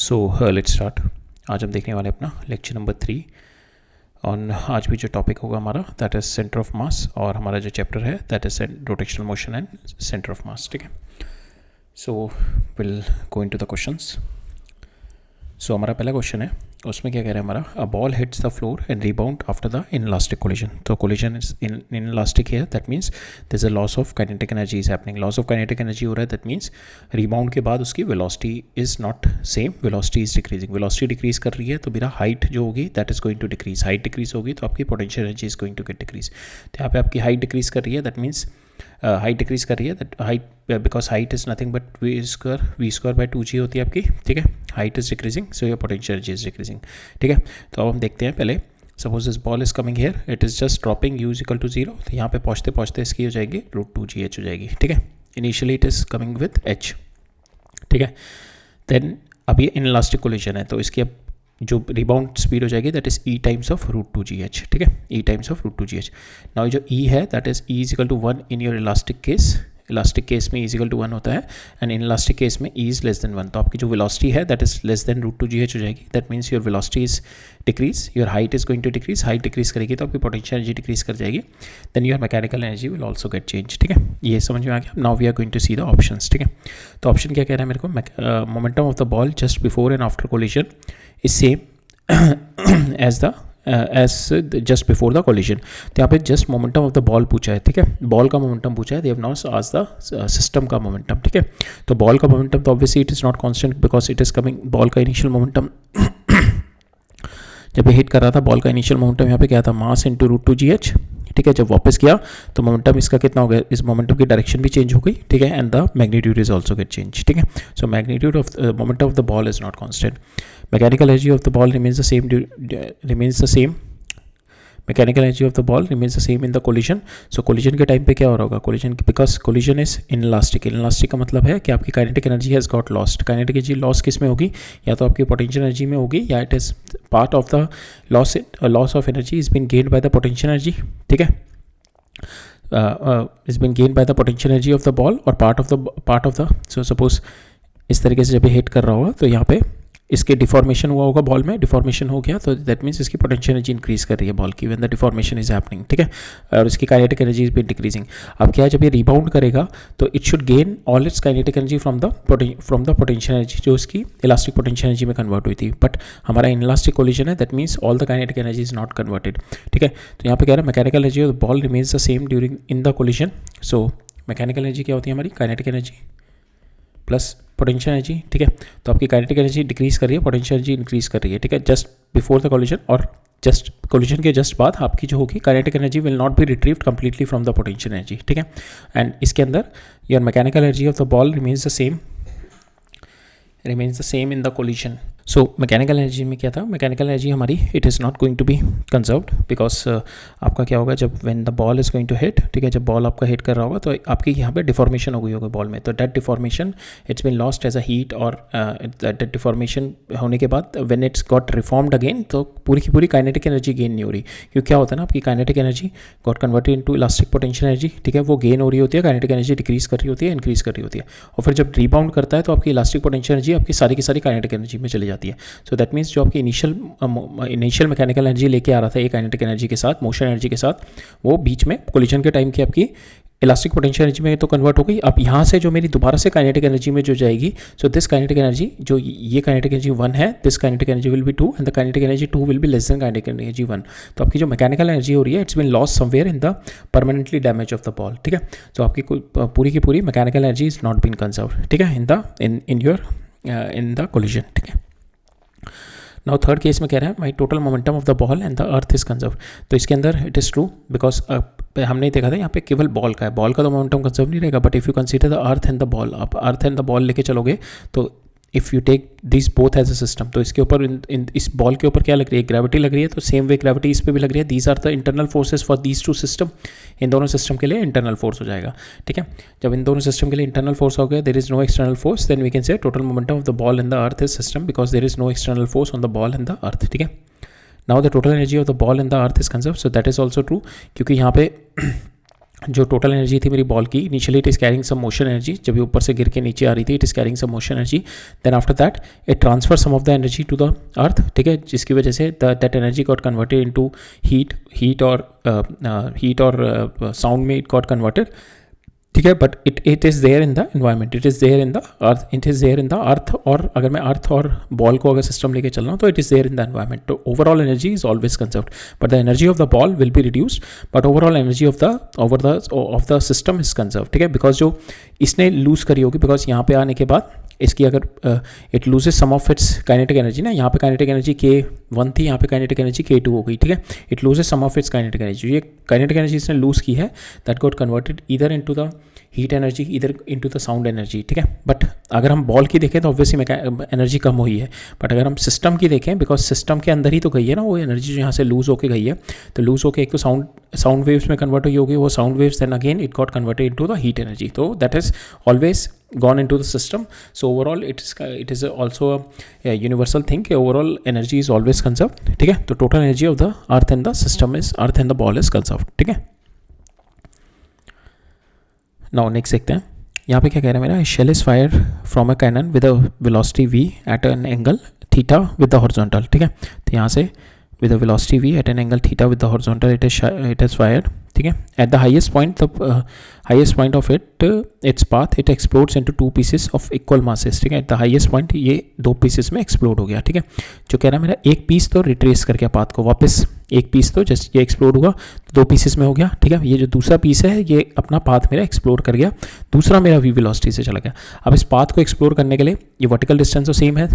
So let's start. आज हम देखने वाले अपना लेक्चर नंबर 3 ऑन। आज भी जो टॉपिक होगा हमारा that is centre of mass, और हमारा जो चैप्टर है that is rotational motion and centre of mass. ठीक है, so will go into the questions. So हमारा पहला क्वेश्चन है, उसमें क्या कह रहा है हमारा, a ball hits the floor and rebound after the inelastic collision. तो कोलिजन इज इन इनलास्टिक है, that means there is a loss of kinetic energy is happening. Loss of kinetic energy हो रहा है, दैट मीन्स रिबाउंड के बाद उसकी velocity is not same, velocity is decreasing. Velocity decrease कर रही है तो मेरा हाइट जो होगी that is going to decrease. Height decrease होगी तो आपकी potential energy is going to get decrease. तो यहाँ पे आपकी हाइट डिक्रीज कर रही है, दैट मीन्स हाइट डिक्रीज कर रही है, that height because height is nothing but v square by 2g होती है आपकी। ठीक है, height is decreasing so your potential energy is decreasing. ठीक है, तो अब हम देखते हैं पहले, suppose this ball is coming here, it is just dropping u is equal to 0। तो यहाँ पे पहुँचते पहुँचते इसकी हो जाएगी √2gh हो जाएगी। ठीक है, initially it is coming with h। ठीक है, देन अब ये इनलास्टिक कोलिजन है तो इसकी अब जो रिबाउंड स्पीड हो जाएगी that is e times of √2gh। ठीक है, e times of √2gh। Now जो e है that is e is equal to 1 in your elastic case. Elastic case में e इज इक्वल टू 1 होता है एंड इन इलास्टिक केस में e is less than 1। तो आपकी जो वेलोसिटी है that is less then √2gh हो जाएगी। That means your velocity is decrease, your height is going to decrease. Height decrease करेगी तो आपकी पोटेंशियल एनर्जी डिक्रीज कर जाएगी, then your mechanical energy will also get change. ठीक है, ये समझ में आ गया। Now we are going to see the options. ठीक है, तो ऑप्शन क्या कह रहा है मेरे को, momentum of the ball just before and after collision is same as just before the collision. तो यहाँ पे just momentum of the ball पूछा है। ठीक है, बॉल का मोमेंटम पूछा है, they have not asked the system का मोमेंटम। ठीक है, तो बॉल का मोमेंटम तो obviously it is not constant because it is coming, ball का इनिशियल मोमेंटम जब ये हिट कर रहा था, बॉल का इनिशियल मोमेंटम यहाँ पे क्या था, मास इंटू √2gh। ठीक है, जब वापस किया तो मोमेंटम इसका कितना हो गया, इस मोमेंटम की डायरेक्शन भी चेंज हो गई। ठीक है, and the magnitude is also get change. ठीक है, so magnitude of momentum of the ball is not constant. Mechanical energy of the ball remains the same mechanical energy of the ball remains the same in the collision. So collision के time पे क्या हो रहा होगा, collision because collision is inelastic. Inelastic का मतलब है कि आपकी kinetic energy has got lost. Kinetic energy loss किस में होगी, या तो आपकी पोटेंशियल एनर्जी में होगी या it is part of the loss of energy is been gained by the potential energy. ठीक है, is been gained by the potential energy of the ball और part of the so suppose इस तरीके से जब ये हिट कर रहा होगा तो यहाँ पे इसके डिफॉर्मेशन हुआ होगा, बॉल में डिफॉर्मेशन हो गया तो दैट मीन्स इसकी पोटेंशियल एनर्जी इंक्रीज कर रही है बॉल की when the deformation is happening. ठीक है, और इसकी kinetic energy is been decreasing. अब क्या है, जब ये रिबाउंड करेगा तो it should gain all its kinetic energy from the potential energy जो इसकी इलास्टिक पोटेंशियल एनर्जी में कन्वर्ट हुई थी। बट हमारा इनलास्टिक कोलिजन है, that means all the kinetic energy is not converted. ठीक है, तो यहाँ पे कह रहा है mechanical energy of the ball remains the same during in the collision. So mechanical energy क्या होती है हमारी, kinetic energy plus potential energy. ठीक है, तो आपकी काइनेटिक एनर्जी डिक्रीज कर रही है, पोटेंशियल एनर्जी इंक्रीज कर रही है। ठीक है, जस्ट बिफोर द कोलिजन और जस्ट कोलिजन के जस्ट बाद आपकी जो होगी kinetic energy will not be retrieved completely from the potential energy. ठीक है, एंड इसके अंदर your mechanical energy of the ball remains the same in the collision. So mechanical energy में क्या था, मैकेनिकल एनर्जी हमारी it is not going to be conserved because आपका क्या होगा जब when the ball is going to hit. ठीक है, जब बॉल आपका हिट कर रहा होगा तो आपकी यहाँ पे डिफॉर्मेशन हो गई होगी बॉल में, तो that deformation it's been lost as a heat और दैट डिफॉर्मेशन होने के बाद when it's got reformed again तो पूरी की पूरी काइनेटिक एनर्जी गेन नहीं हो रही, क्योंकि क्या होता है ना, आपकी kinetic energy got converted into elastic potential energy. ठीक है, वो गेन हो रही होती है, काइनेटिक एनर्जी डिक्रीज कर रही होती है, इंक्रीज कर रही होती है, और फिर जब रिबाउंड करता है तो आपकी इलास्टिक पोटेंशियल एनर्जी आपकी सारी की सारी काइनेटिक एनर्जी में चली जाती है। सो दैट मीन्स जो आपकी इनिशियल मैकेनिकल एनर्जी लेके आ रहा था ये काइनेटिक एनर्जी के साथ, मोशन एनर्जी के साथ, वो बीच में कोलिजन के टाइम की आपकी इलास्टिक पोटेंशियल एनर्जी में तो कन्वर्ट हो गई। अब यहाँ से जो मेरी दोबारा से काइनेटिक एनर्जी में जो जाएगी, सो दिस काइनेटिक एनर्जी जो ये काइनेटिक एनर्जी 1 है, this kinetic energy will be 2 and the kinetic energy 2 will be less than kinetic energy 1। तो आपकी जो मैकेनिकल एनर्जी हो रही है it's been lost somewhere in the permanently damage of the ball. ठीक है, तो आपकी पूरी की पूरी mechanical energy is not been conserved. ठीक है, इन द कोलिजन। ठीक है, नाउ थर्ड केस में कह रहा है माई total momentum of the ball and the earth is conserve. तो इसके अंदर इट इज़ ट्रू बिकॉज हमने देखा था यहाँ पे केवल बॉल का है, बॉल का तो मोमेंटम कंजर्व नहीं रहेगा, but if you consider the earth and the ball, आप अर्थ एंड द बॉल लेके चलोगे तो if you take this both as a system, तो इसके ऊपर इस बॉल के ऊपर क्या लग रही है, ग्रेविटी लग रही है, तो सेम वे ग्रेविटी इस पर भी लग रही है। These are the internal forces for these two system. इन दोनों सिस्टम के लिए इंटरनल फोर्स हो जाएगा। ठीक है, जब इन दोनों सिस्टम के लिए इंटरनल फोर्स हो गया, there is no external force, then we can say total momentum of the ball in the earth is system because there is no external force on the ball in the earth. ठीक है, now the total energy of the ball in the earth is conserve, so that is also true, क्योंकि यहाँ पे जो total energy थी मेरी ball की, initially it is carrying some motion energy, जब ये ऊपर से गिर के नीचे आ रही थी it is carrying some motion energy, then after that it transfer some of the energy to the earth, ठीक है, जिसकी वजह से that energy got converted into heat और साउंड में इट गॉट कन्वर्टेड, ठीक है, but it is there in the environment, it is there in the earth, it is there in the earth, और अगर मैं अर्थ और बॉल को अगर सिस्टम लेके चल रहा हूँ तो it is there in the environment, तो overall energy is always conserved, but the energy of the ball will be reduced, but overall energy of the system is conserve, ठीक है, बिकॉज जो इसने लूज करी होगी, बिकॉज यहाँ पे आने के बाद इसकी अगर it loses some of its kinetic energy ना, यहाँ पे काइनेटिक एनर्जी K1 थी, यहाँ पे काइनेटिक एनर्जी K2 हो गई, ठीक है, it loses some of its kinetic energy, ये काइनेटिक एनर्जी इसने लूज की है, that got converted either into the heat energy इधर इनटू द साउंड एनर्जी, ठीक है, बट अगर हम बॉल की देखें तो ऑब्वियसली एनर्जी कम हुई है, बट अगर हम सिस्टम की देखें, बिकॉज सिस्टम के अंदर ही तो गई है ना वो एनर्जी जो यहाँ से लूज होके गई है, तो लूज होके एक तो साउंड वेव्स में कन्वर्ट हुई होगी, वो sound waves then again it got converted into the heat energy, तो that is always gone into the system, so overall it is also a universal thing, overall energy is always conserved, ठीक है, तो total energy of the earth and the system is earth and the ball is conserved, ठीक है। Now next देखते हैं, यहाँ पे क्या कह रहा है मेरा, shell is fired from a cannon with a velocity v at an angle theta with the horizontal, ठीक है, तो यहाँ से with a velocity v at an angle theta with the horizontal it is fired, ठीक है, at the highest point of its path it explodes into two pieces of equal masses, ठीक है, at the highest point ये दो pieces में explode हो गया, ठीक है, जो कह रहा है मेरा एक पीस तो रिट्रेस कर गया पाथ को वापस, एक पीस तो जस्ट ये एक्सप्लोड हुआ तो दो पीसेस में हो गया, ठीक है, ये जो दूसरा पीस है ये अपना पाथ मेरा एक्सप्लोर कर गया, दूसरा मेरा v वेलोसिटी से चला गया। अब इस पाथ को एक्सप्लोर करने के लिए ये वर्टिकल डिस्टेंस तो सेम है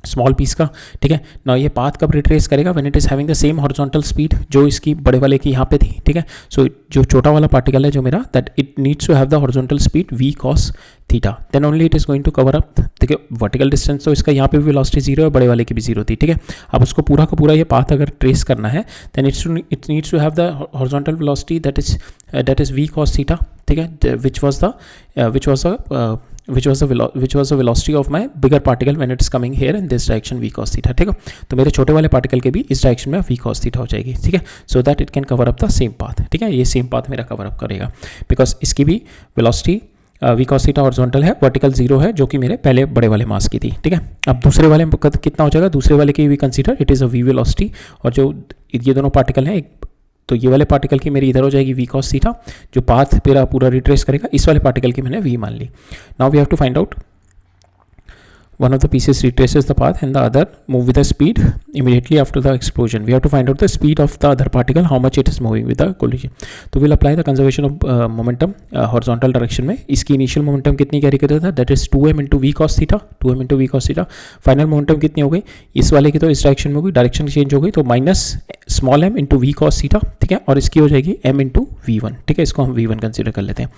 स्मॉल पीस का, ठीक है ना, ये पाथ कब रिट्रेस करेगा, when it is having the same horizontal speed जो इसकी बड़े वाले की यहाँ पे थी, ठीक है, सो जो छोटा वाला पार्टिकल है जो मेरा, that it needs to have the horizontal speed v cos theta, then only it is going to cover up, ठीक है, वर्टिकल डिस्टेंस तो इसका यहाँ पे भी वेलोसिटी जीरो है, बड़े वाले की भी जीरो थी, ठीक है, अब उसको पूरा का पूरा ये पाथ अगर ट्रेस करना है then it needs to have the horizontal velocity that is v cos theta, ठीक है, which was the velocity of my bigger particle when it's coming here in this direction v cos theta, ठीक है, तो मेरे छोटे वाले particle के भी इस डायरेक्शन में v cos theta हो जाएगी, ठीक है, so that it can cover up the same path, ठीक है, ये सेम पाथ मेरा कवर अप करेगा, बिकॉज इसकी भी velocity v cos theta horizontal है, वर्टिकल जीरो है, जो कि मेरे पहले बड़े वाले मास की थी, ठीक है। अब दूसरे वाले में कितना हो जाएगा, दूसरे वाले की we consider it is a v velocity, और जो ये दोनों पार्टिकल हैं, तो ये वाले पार्टिकल की मेरी इधर हो जाएगी v cos थीटा, जो पाथ मेरा पूरा रिट्रेस करेगा, इस वाले पार्टिकल की मैंने v मान ली। Now we have to find out one of the pieces retraces the path and the other move with the speed immediately after the explosion. We have to find out the speed of the other particle, how much it is moving with the collision. तो we'll apply the conservation of momentum horizontal direction में। इसकी initial momentum कितनी carry कर रहा था, that is 2m into v cos theta, 2m into v cos theta। Final momentum कितनी हो गई, इस वाले की तो इस डायरेक्शन में हो गई, डायरेक्शन चेंज हो गई, तो minus small m into v cos theta, ठीक है, और इसकी हो जाएगी m इंटू v1, ठीक है, इसको हम v1 कंसिडर कर लेते हैं,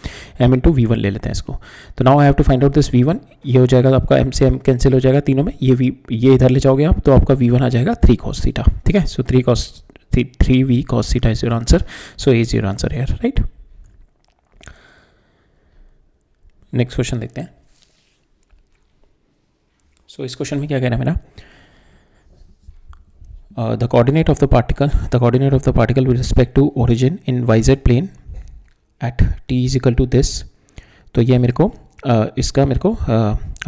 m इंटू v1 ले लेते हैं इसको। तो now I have to find out this v1, ये हो जाएगा आपका m से m कैंसिल हो जाएगा तीनों में, ये इधर ले जाओगे आप तो आपका v1 आ जाएगा 3 cos थीटा, ठीक है, सो 3v cos theta is your answer, so A is your answer here, right. Next question देखते हैं। सो इस क्वेश्चन में क्या कह रहा है मेरा, the coordinate of the particle with respect to origin in yz plane at t is equal to this। तो ये मेरे को इसका मेरे को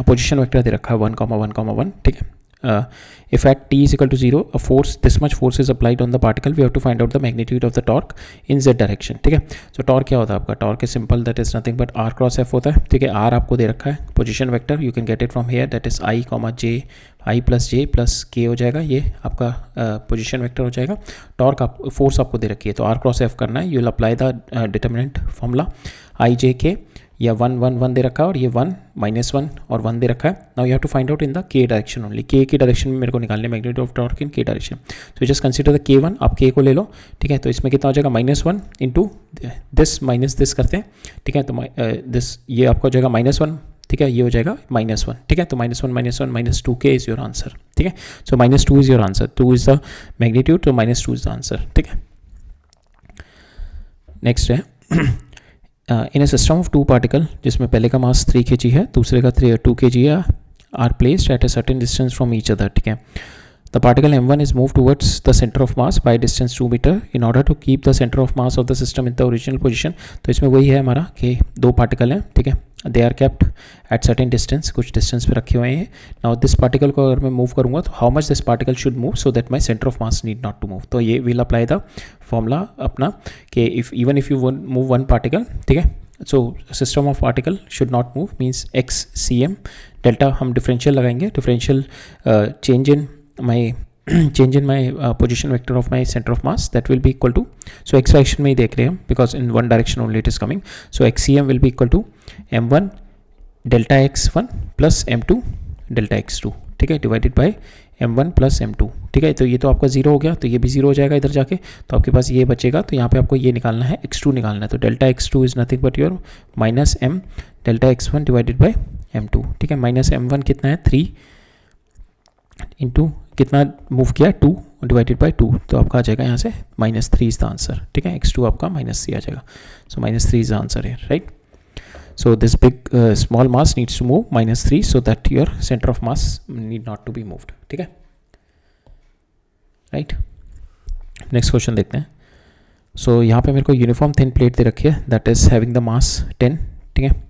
पोजिशन वेक्टर दे रखा है 1,1,1, ठीक है। If at t is equal to 0 a force, this much force is applied on the particle, we have to find out the magnitude of the torque in z direction, ठीक है। So torque क्या होता है आपका, torque is simple, that is nothing but r cross f होता है, ठीक है। r आपको दे रखा है, position vector you can get it from here, that is i, j, i plus j plus k हो जाएगा, ये आपका पोजिशन वेक्टर हो जाएगा। टॉर्क फोर्स आपको दे रखी है, तो r क्रॉस f करना है, you will apply the determinant formula i j k, या 1 1 1 दे रखा है और ये 1 -1 और 1 दे रखा है। Now you have to find out in the k direction only, k की डायरेक्शन में मेरे को निकालने magnitude of torque in k direction. तो जस्ट कंसीडर द k1, आप k को ले लो, ठीक है, तो इसमें कितना हो जाएगा -1 इंटू दिस माइनस दिस करते हैं, ठीक है, तो दिस ये आपका हो जाएगा -1, ठीक है, ये हो जाएगा -1, ठीक है, तो -1 -2k इज योर आंसर, ठीक है। सो -2 is your answer, 2 is the magnitude, तो -2 इज द आंसर, ठीक है। नेक्स्ट है इन ए सिस्टम ऑफ 2 पार्टिकल, जिसमें पहले का मास 3 kg है, दूसरे का 2 kg है, are placed at a certain distance from each other, ठीक है। The the particle m1 is move towards the centre of mass by distance 2 metre in order to keep the centre of mass of the system in the original position. तो इसमें वही है हमारा कि दो particle हैं, ठीक है, they are kept at certain distance, कुछ डिस्टेंस पे रखे हुए हैं। नाउ दिस पार्टिकल को अगर मैं मूव करूँगा तो how much this particle should move so that my centre of mass need not to move. तो ये विल अप्लाई द फॉर्मूला अपना कि if even if you move one particle, ठीक है, so system of particle should not move means x c m delta हम differential लगाएंगे, differential change in my position vector of my centre of mass that will be equal to, so x direction में ही देख रहे हैं हम because in one direction only it is coming, so x c m will be equal to m1 delta x1 plus m2 delta x2, ठीक है, divided by m1 plus m2, ठीक है। तो ये तो आपका जीरो हो गया, तो ये भी जीरो हो जाएगा इधर जाके, तो आपके पास ये बचेगा। तो यहाँ पे आपको ये निकालना है, x2 निकालना है, तो delta x2 is nothing but your minus m delta x1 divided by m2, ठीक है। माइनस m1 कितना है 3 इंटू कितना मूव किया 2 डिवाइडेड बाय 2, तो आपका आ जाएगा यहाँ से -3 इज द आंसर, ठीक है। x2 आपका -3 आ जाएगा, सो -3 इज द आंसर है, right. So this big small mass needs to move -3 so that your center of mass need not to be moved, ठीक है, राइट। नेक्स्ट क्वेश्चन देखते हैं। सो यहाँ पे मेरे को यूनिफॉर्म थिन प्लेट दे रखी है that is having the mass 10, ठीक है।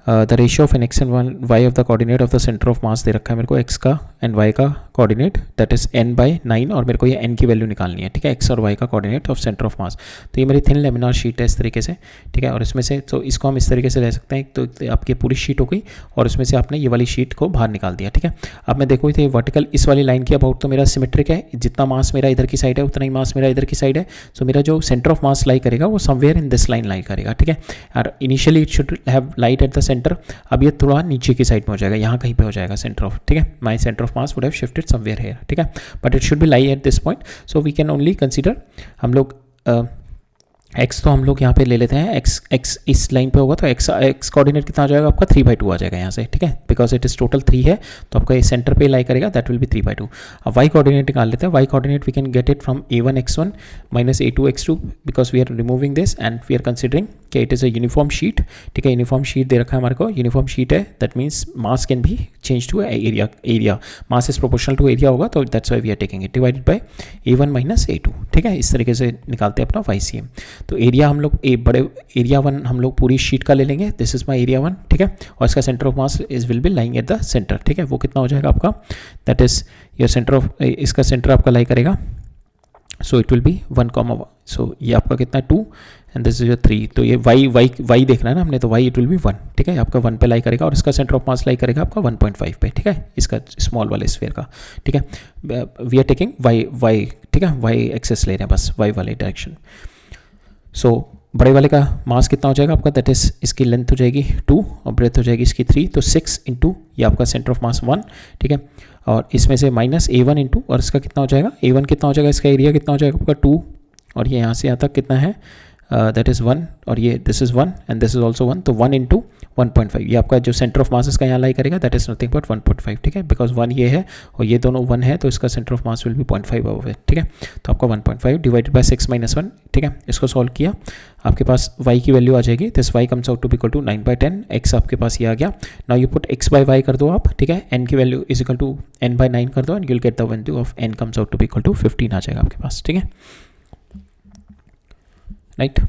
The ratio of n x and y of the coordinate of the centre of mass दे रखा है मेरे को, एक्स का एंड वाई का कोऑर्डिनेट दैट इज n/9 और मेरे को ये n की वैल्यू निकालनी है, ठीक है, एक्स और वाई का कोऑर्डिनेट ऑफ सेंटर ऑफ मास। तो ये मेरी थिन लेमिनार शीट है इस तरीके से, ठीक है, और इसमें से तो इसको हम इस तरीके से ले सकते हैं, तो आपकी पूरी शीट हो गई और उसमें से आपने ये वाली शीट को बाहर निकाल दिया, ठीक है। अब मैं देखो तो वर्टिकल इस वाली लाइन के अबाउट तो मेरा सिमेट्रिक है, जितना मास मेरा इधर की साइड है उतना ही मास मेरा इधर की साइड है, सो मेरा जो सेंटर ऑफ मास लाई करेगा वो समवेयर इन दिस लाइन लाई करेगा, ठीक है। और initially it should have light at the centre, अब ये थोड़ा नीचे की साइड में हो जाएगा, यहाँ कहीं पे हो जाएगा सेंटर ऑफ, ठीक है, my centre of mass would have shifted somewhere here, ठीक है, but it should be lie at this point, so we can only consider हम लोग एक्स तो हम लोग यहाँ पे ले लेते हैं, एक्स इस लाइन पे होगा तो एक्स कोऑर्डिनेट कितना आ जाएगा आपका 3/2 आ जाएगा यहाँ से, ठीक है, बिकॉज इट इज टोटल 3 है तो आपका ये सेंटर पे लाई करेगा, दैट विल बी 3/2। अब वाई कोऑर्डिनेट निकाल लेते हैं, y coordinate we can get it from a1x1 minus a2x2 because we are removing this and we are considering कि it is a uniform sheet, ठीक है, uniform sheet दे रखा है हमारे को, यूनिफॉर्म शीट है that means mass can be change to area, mass is proportional to area होगा, तो that's why we are taking it divided by a1 minus a2, ठीक है, इस तरीके से निकालते हैं अपना YCM। तो एरिया हम लोग बड़े एरिया 1 हम लोग पूरी शीट का ले लेंगे, दिस इज माई एरिया 1, ठीक है, और इसका centre of mass is will be lying at the centre, ठीक है, वो कितना हो जाएगा आपका, that is your centre of, इसका सेंटर आपका लाई करेगा, सो इट विल बी 1, सो ये आपका कितना है 2 एंड दिस इज योर 3, तो ये y देखना है ना हमने, तो y इट विल बी 1, ठीक है, आपका 1 पे लाई करेगा और इसका सेंटर ऑफ मास लाई करेगा आपका 1.5 पे, ठीक है, इसका स्मॉल वाले स्फीयर का, ठीक है। वी आर टेकिंग y, ठीक है, y एक्सेस ले रहे हैं बस, y वाले डायरेक्शन। सो बड़े वाले का मास कितना हो जाएगा आपका, दैट इज इसकी लेंथ हो जाएगी 2 और ब्रेथ हो जाएगी इसकी 3, तो 6 इंटू ये आपका सेंटर ऑफ मास 1, ठीक है, और इसमें से माइनस a1 इंटू, और इसका कितना हो जाएगा a1 कितना हो जाएगा, इसका एरिया कितना हो जाएगा आपका 2 और ये यहाँ से यहाँ तक कितना है दैट इज़ 1 और ये this is 1 and this is also 1, तो 1 इंटू 1.5 ये आपका जो सेंटर ऑफ मास इसका यहाँ लाई करेगा दैट इज नथिंग बट 1.5, ठीक है, बिकॉज 1 ये है और ये दोनों 1 है तो इसका centre of mass will B 0.5 above है, ठीक है, तो आपका 1.5 डिवाइडेड बाय 6 माइनस 1, ठीक है, इसको सॉल्व किया आपके पास y की वैल्यू आ जाएगी, this y comes out to be equal to 9/10, x आपके पास ये आ गया। Now you put x by y कर दो आप, ठीक है, n की value is equal to n/9 कर दो and you will get the value of n comes out to be equal to 15 आ जाएगा आपके पास, ठीक है, राइट।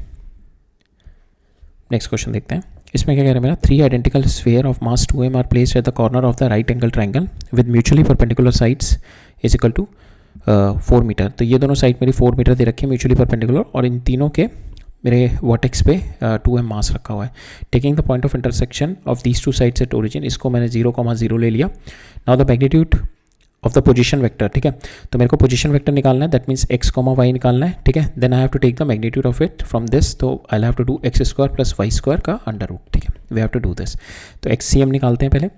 नेक्स्ट क्वेश्चन देखते हैं, इसमें क्या कह रहा है मेरा, 3 identical sphere of mass 2m are placed at the corner of the right angle triangle with mutually perpendicular sides is equal to 4 metre, तो ये दोनों साइड मेरी 4 मीटर दे रखी है म्यूचुअली परपेंडिकुलर और इन तीनों के मेरे वर्टेक्स पे 2m मास रखा हुआ है। Taking the point of intersection of these 2 sides at origin, इसको मैंने 0,0 ले लिया। Now the magnitude of the position vector, ठीक है, तो मेरे को पोजीशन वेक्टर निकालना है, दैट मीन्स x, y निकालना है, ठीक है, then I have to take the magnitude of it from this, तो I have to do x² plus y² का अंडर रूट, ठीक है, we have to do this. तो XCM निकालते हैं पहले,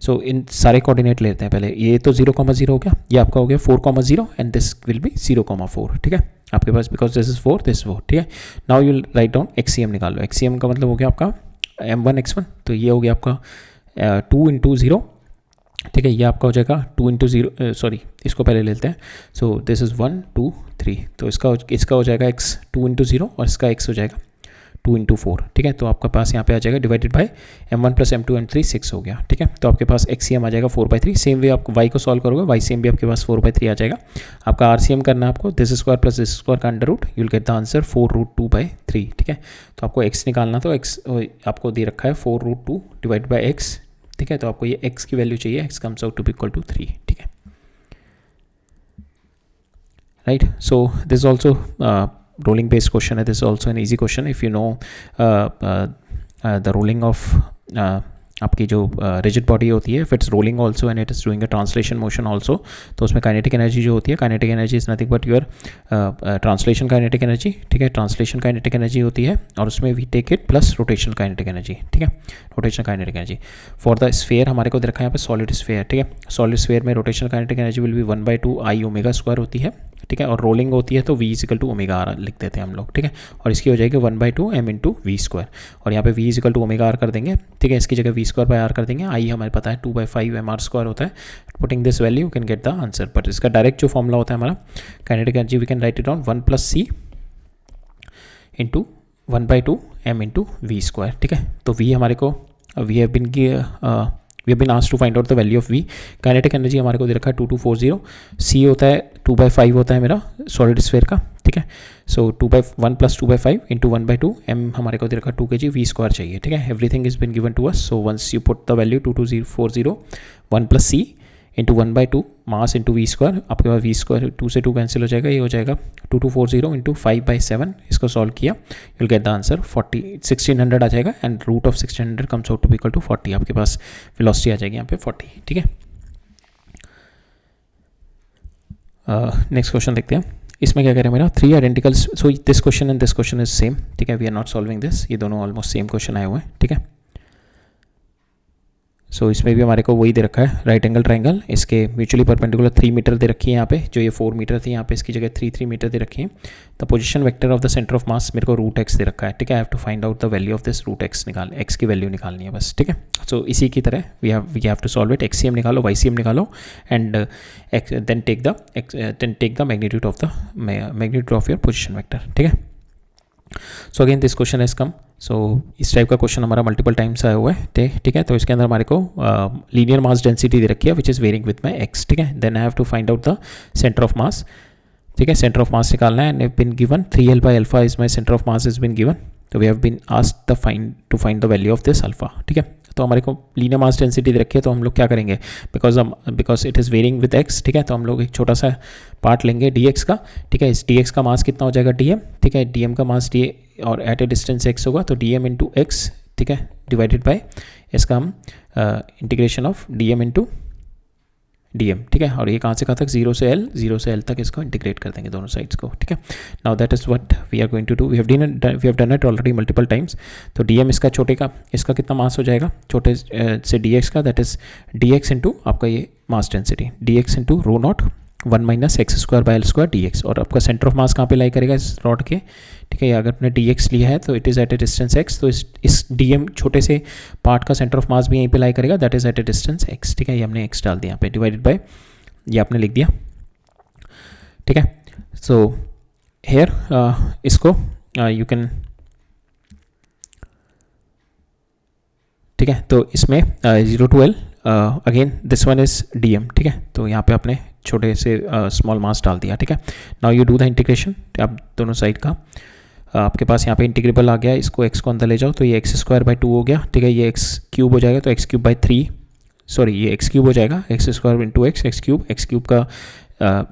सो इन सारे कोऑर्डिनेट लेते हैं पहले, ये तो 0,0 हो गया, ये आपका हो गया 4,0 एंड दिस विल बी 0,4, ठीक है, आपके पास बिकॉज दिस इज 4 दिस 4, ठीक है। Now you write down XCM निकाल लो, XCM का मतलब हो गया आपका m1 x1, तो ये हो गया आपका 2 इंटू 0, ठीक है, ये आपका हो जाएगा 2 इंटू 0, सॉरी इसको पहले लेते हैं, सो दिस इज़ 1 2 3, तो इसका हो जाएगा x 2 इंटू 0 और इसका x हो जाएगा 2 × 4, ठीक है। तो आपका पास यहाँ पे आ जाएगा divided by m1 + m2 m3 6 हो गया, ठीक है। तो आपके पास XCM आ जाएगा 4/3। सेम वे आप y को सॉल्व करोगे, YCM भी आपके पास 4/3 आ जाएगा। आपका RCM करना है आपको, this square plus this square का under root, you will get the answer 4√2/3, ठीक है। तो आपको x निकालना, तो x आपको दे रखा है 4√2 डिवाइड बाई x, ठीक है। तो आपको ये x की वैल्यू चाहिए, x comes out to be equal to 3, ठीक है, right. So this also rolling based question है, this is also an easy question if you know the rolling of आपकी जो रिजिड बॉडी होती है, if it's rolling also and it is doing a translation motion also, तो उसमें kinetic energy जो होती है, kinetic energy is nothing but your translation kinetic energy, ठीक है। ट्रांसलेशन काइनेटिक एनर्जी होती है और उसमें we take it plus rotation kinetic energy, ठीक है। Rotation kinetic energy for the sphere हमारे को दे रखा है यहाँ पे सॉलिड स्फेयर, ठीक है। सॉलिड स्फेयर में rotation kinetic energy will B 1/2 I ω² होती है, ठीक है। और रोलिंग होती है तो v = ω/r लिख देते हैं हम लोग, ठीक है। और इसकी हो जाएगी 1/2 m × v², और यहाँ पे v = ω/r कर देंगे, ठीक है। इसकी जगह v²/r कर देंगे, I हमें पता है 2/5 mr² होता है। Putting this value you can get the answer, but इसका डायरेक्ट जो फॉर्मूला होता है हमारा kinetic energy, we can write it down 1 + c × 1/2 m × v², ठीक है। तो v हमारे को we have been asked to find out the value of v। Kinetic energy हमारे को दे रखा है 2240, c होता है 2/5 होता है मेरा सॉलिड स्फीयर का, ठीक है। सो 1 + 2/5 × 1/2 m हमारे को दे रखा 2 kg, v² चाहिए, ठीक है। Everything is been given to us, so once you put the value 2240 1 + c × 1/2 mass × v², आपके पास v², 2 से 2 कैंसिल हो जाएगा, ये हो जाएगा 2240 × 5/7, इसको सॉल्व किया, you will get the answer 1600 आ जाएगा, and root of 1600 comes out to be equal to 40। आपके पास वेलोसिटी आ जाएगी यहाँ पे 40, ठीक है। नेक्स्ट क्वेश्चन देखते हैं, इसमें क्या कह रहे हैं मेरा 3 identical, so this question and this question is same, ठीक है। We are not solving this, ये दोनों ऑलमोस्ट सेम क्वेश्चन आए हुए हैं, ठीक है। सो इसमें भी हमारे को वही दे रखा है, राइट एंगल ट्राइंगल, इसके म्यूचुअली परपेंडिकुलर 3 मीटर दे रखी है यहाँ पे, जो ये 4 मीटर थी यहाँ पे इसकी जगह 3 मीटर दे रखी है। The position vector of the centre of mass मेरे को √x दे रखा है, ठीक है। I have to find out the value of this √x, x की वैल्यू निकालनी है बस, ठीक है। सो इसी की तरह we have to solve it, XCM निकालो, YCM निकालो, and then take the magnitude of your position vector, ठीक है। So again this question has come, so इस टाइप का क्वेश्चन हमारा मल्टीपल टाइम्स आया हुआ है, ठीक है। तो इसके अंदर हमारे को लीनियर मास डेंसिटी दे रखी है विच is varying with my x, ठीक है। Then I have to find out the centre of mass, ठीक है। सेंटर ऑफ मास निकालना है, and been given 3l/α is my centre of mass is been given, तो we have been asked to find the value of this alpha, ठीक है। तो हमारे को लीनियर मास डेंसिटी दे रखी है, तो हम लोग क्या करेंगे, because it is varying with x, ठीक है। तो हम लोग एक छोटा सा पार्ट लेंगे dx का, ठीक है। इस dx का मास कितना हो जाएगा dm, ठीक है। dm का मास d और एट ए डिस्टेंस x होगा, तो dm × x, ठीक है, डिवाइडेड बाय इसका हम इंटीग्रेशन ऑफ dm × dm, ठीक है। और ये कहाँ से कहाँ तक, 0 से l तक इसको इंटीग्रेट कर देंगे दोनों साइड्स को, ठीक है। Now that is what we are going to do, we have done it already multiple times. तो dm इसका छोटे का, इसका कितना मास हो जाएगा छोटे से dx का, दैट इज़ dx इंटू आपका ये mass density, dx into ρ0 1 - x² dx, और आपका सेंटर ऑफ मास कहाँ पे लाई करेगा इस रॉड के, ठीक है। अगर आपने dx लिया है तो it is at a distance x, तो इस dm छोटे से पार्ट का सेंटर ऑफ मास भी यहीं पे लाई करेगा, that is at a distance x, ठीक है। ये हमने x डाल दिया यहाँ पे, डिवाइडेड बाय ये आपने लिख दिया, ठीक है। सो हेयर इसको यू कैन, ठीक है। तो इसमें 0 to l again this one is dm, ठीक है। तो यहाँ पे आपने छोटे से स्मॉल मास डाल दिया, ठीक है। Now you do the integration, आप दोनों साइड का आपके पास यहाँ पे इंटीग्रेबल आ गया, इसको x को अंदर ले जाओ, तो ये x² हो गया, ठीक है। ये x³ हो जाएगा, तो x³ 3, ये x³ हो जाएगा, x² × x क्यूब का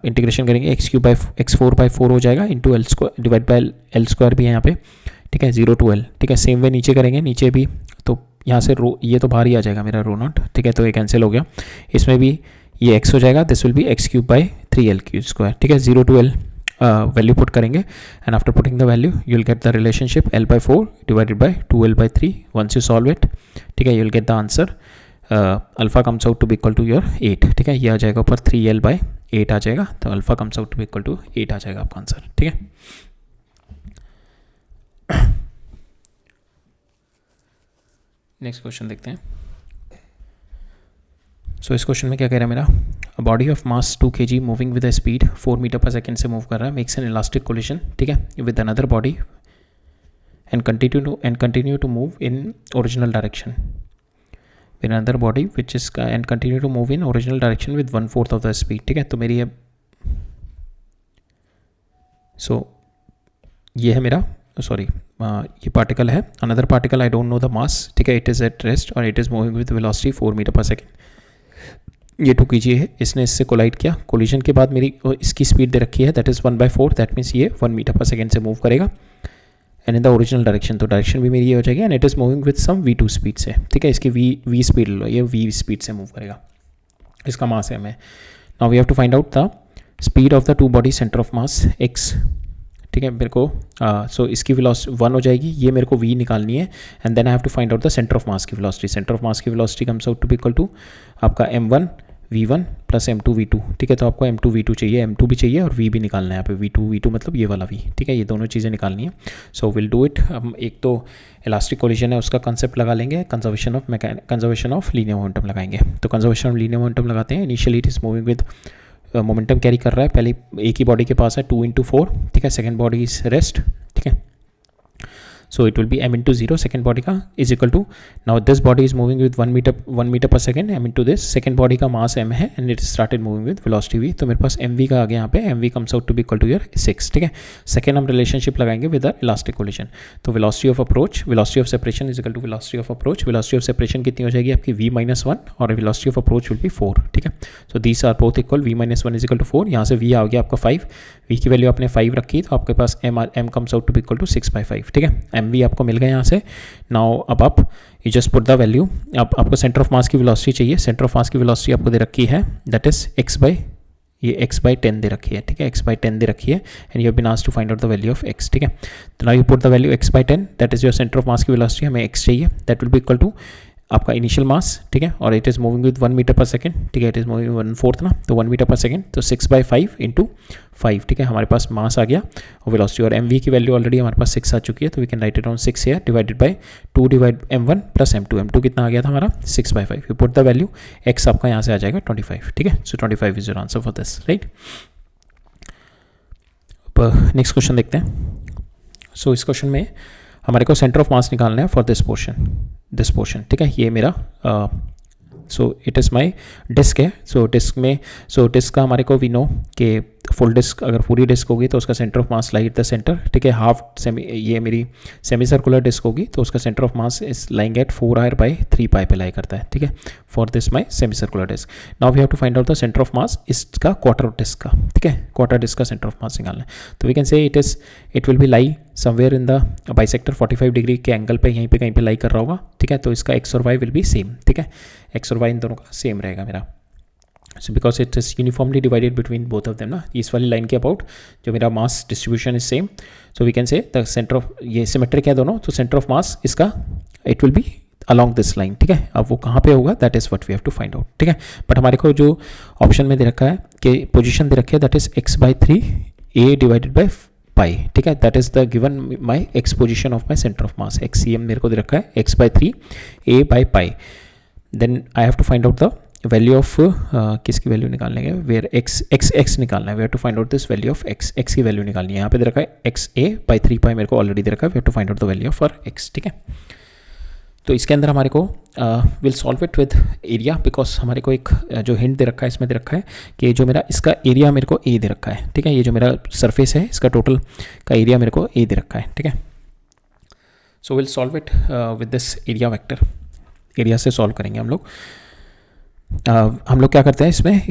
इंटीग्रेशन करेंगे, x4/4 हो जाएगा into l² divide by l² भी है यहाँ पे, ठीक है। 0 to l, ठीक है। सेम वे नीचे करेंगे, नीचे भी तो यहाँ से ये तो बाहर ही आ जाएगा मेरा ρ0, ठीक है। तो ये कैंसिल हो गया, इसमें भी ये x हो जाएगा, दिस विल बी x³/3l³², ठीक है। 0 to l वैल्यू पुट करेंगे, and after putting the value you will get the relationship l/4 divided by 2l/3, once you solve it, ठीक है, you will get the answer alpha comes out to be equal to your 8, ठीक है। ये आ जाएगा ऊपर 3l/8 आ जाएगा, तो alpha comes out to be equal to 8 आ जाएगा आपका आंसर, ठीक है। नेक्स्ट क्वेश्चन देखते हैं। सो इस क्वेश्चन में क्या कह रहा है मेरा, a body of mass 2 kg moving with a speed 4 metre per second से मूव कर रहा है, मेक्स एन इलास्टिक कोलिजन, ठीक है, with another body and continue to move in original direction with another body which is and continue to move in original direction with 1/4 of the speed. ठीक है, तो मेरी ये है मेरा ये पार्टिकल है. Another particle I don't know the mass. ठीक है, इट इज़ एट रेस्ट और it is moving with velocity 4 metre per second. ये 2 kg है, इसने इससे कोलाइड किया. कोलिजन के बाद मेरी इसकी स्पीड दे रखी है, दैट इज़ 1/4. दैट मीन्स ये 1 मीटर पर सेकेंड से मूव करेगा and in the original direction. तो डायरेक्शन भी मेरी ये हो जाएगी and it is moving with some v2 speed से. ठीक है, इसकी v स्पीड लो, ये v स्पीड से मूव करेगा. इसका मास m है. Now we have to find out the speed of the 2 body centre of mass x. ठीक है, मेरे को सो इसकी वेलोसिटी 1 हो जाएगी, ये मेरे को v निकालनी है and then I have to find out the centre of mass की वेलोसिटी. सेंटर ऑफ मास की velocity comes out to be equal to आपका m1 v1 plus m2 v2. ठीक है, तो आपको m2 v2 चाहिए, m2 भी चाहिए और v भी निकालना है यहाँ पे. v2 मतलब ये वाला v. ठीक है, ये दोनों चीज़ें निकालनी है. So will do it. हम एक तो इलास्टिक कोलिजन है उसका कंसेप्ट लगा लेंगे, कंजर्वेशन ऑफ लीनियर मोमेंटम लगाएंगे. तो कंजर्वेशन ऑफ लीनियर मोमेंटम लगाते हैं. Initially it is moving with momentum carry कर रहा है. पहले एक ही बॉडी के पास है 2 × 4. ठीक है, सेकेंड बॉडी इज रेस्ट. ठीक है, so it will be m into 0 second body का is equal to, now this body is moving with 1 meter per second, m into this second body का mass m है and it started moving with velocity v. तो मेरे पास mv का आ गया यहाँ पे, mv comes out to be equal to your 6. ठीक है, सेकेंड हम रिलेशनशिप लगाएंगे विद द इलास्टिक कोलिजन. तो velocity of approach, velocity of separation is equal to velocity of approach. Velocity of separation कितनी हो जाएगी आपकी v-1 और velocity of approach will be 4. ठीक है, so these are both equal. v-1 is equal to 4. यहाँ से v आ गया आपका 5. v की वैल्यू आपने 5 रखी तो आपके पास m comes out to be equal to 6/5. ठीक है, mv आपको मिल गया से. नाउ अब आप you just put the value. अब आपको सेंटर ऑफ मास की वेलोसिटी चाहिए. सेंटर ऑफ मास की वेलोसिटी आपको दे रखी है, दैट इज x/10 दे रखी है. ठीक है, x/10 दे रखी है and you have been asked to find out the value of x. ठीक है, तो now you put the value x/10, that is your centre of mass की वेलोसिटी. हमें x चाहिए, that will be equal to आपका initial mass. ठीक है, और it is moving with 1 metre per second. ठीक है, इट इज़ मूविंग 1/4 ना, तो 1 मीटर पर सेकेंड, तो 6/5 × 5. ठीक है, हमारे पास मास आ गया और वेलोसिटी. और mv की वैल्यू ऑलरेडी हमारे पास 6 आ चुकी है, तो we can write it on 6 here divided by 2 divide m1 plus m2 कितना आ गया था हमारा 6/5. You put the value, x आपका यहाँ से आ जाएगा 25. ठीक है, so 25 is your answer for this, right. Next question देखते हैं. सो इस क्वेश्चन में हमारे को सेंटर ऑफ मास निकालना है फॉर दिस पोर्शन. ठीक है, ये मेरा so it is my disc है. सो डिस्क का हमारे को वी नो कि फुल डिस्क अगर पूरी डिस्क होगी तो उसका centre of mass lie at the centre. ठीक है, ये मेरी सेमी सर्कुलर डिस्क होगी तो उसका centre of mass is lying at 4r/3π पे लाई करता है. ठीक है, for this my semicircular disc. Now we have to find out the centre of mass इसका क्वार्टर डिस्क का. ठीक है, क्वार्टर डिस्क का सेंटर ऑफ मास निकालना है. तो we can say it will be lie somewhere in the bisector 45 degree के angle पे, यहीं पे कहीं पे लाई कर रहा होगा. ठीक है, तो इसका x और y विल बी सेम. ठीक है, x और y इन दोनों का सेम रहेगा मेरा. So because it is uniformly divided between both of them ना, इस वाली लाइन के अबाउट जो मेरा mass distribution is same. So we can say the centre of, ये सिमेट्रिक है दोनों, तो सेंटर ऑफ मास इसका it will be along this line. ठीक है, अब वो कहाँ पे होगा that is what we have to find out. ठीक है, बट हमारे को जो ऑप्शन में दे रखा है कि पोजिशन दे रखी है that is x/3 a divided by pi. ठीक है, that is the given my x position of my centre of mass. XCM मेरे को दे रखा है x/3 a/π. Then I have to find out the value of किसकी value निकालने है, वेयर x निकालना है. We have to find out this value of x की वैल्यू निकालनी है. यहाँ पे दे रखा है xa/3π मेरे को ऑलरेडी दे रखा है. We have to find out the value of for x. ठीक है, तो इसके अंदर हमारे को will solve it with area, because हमारे को एक जो हिंट दे रखा है इसमें दे रखा है कि जो मेरा इसका एरिया मेरे को a दे रखा है. ठीक है, ये जो मेरा सरफेस है इसका टोटल का एरिया मेरे को a दे रखा है. ठीक है, so will solve it with this area vector. Area से सॉल्व करेंगे हम लोग. हम लोग क्या करते हैं इसमें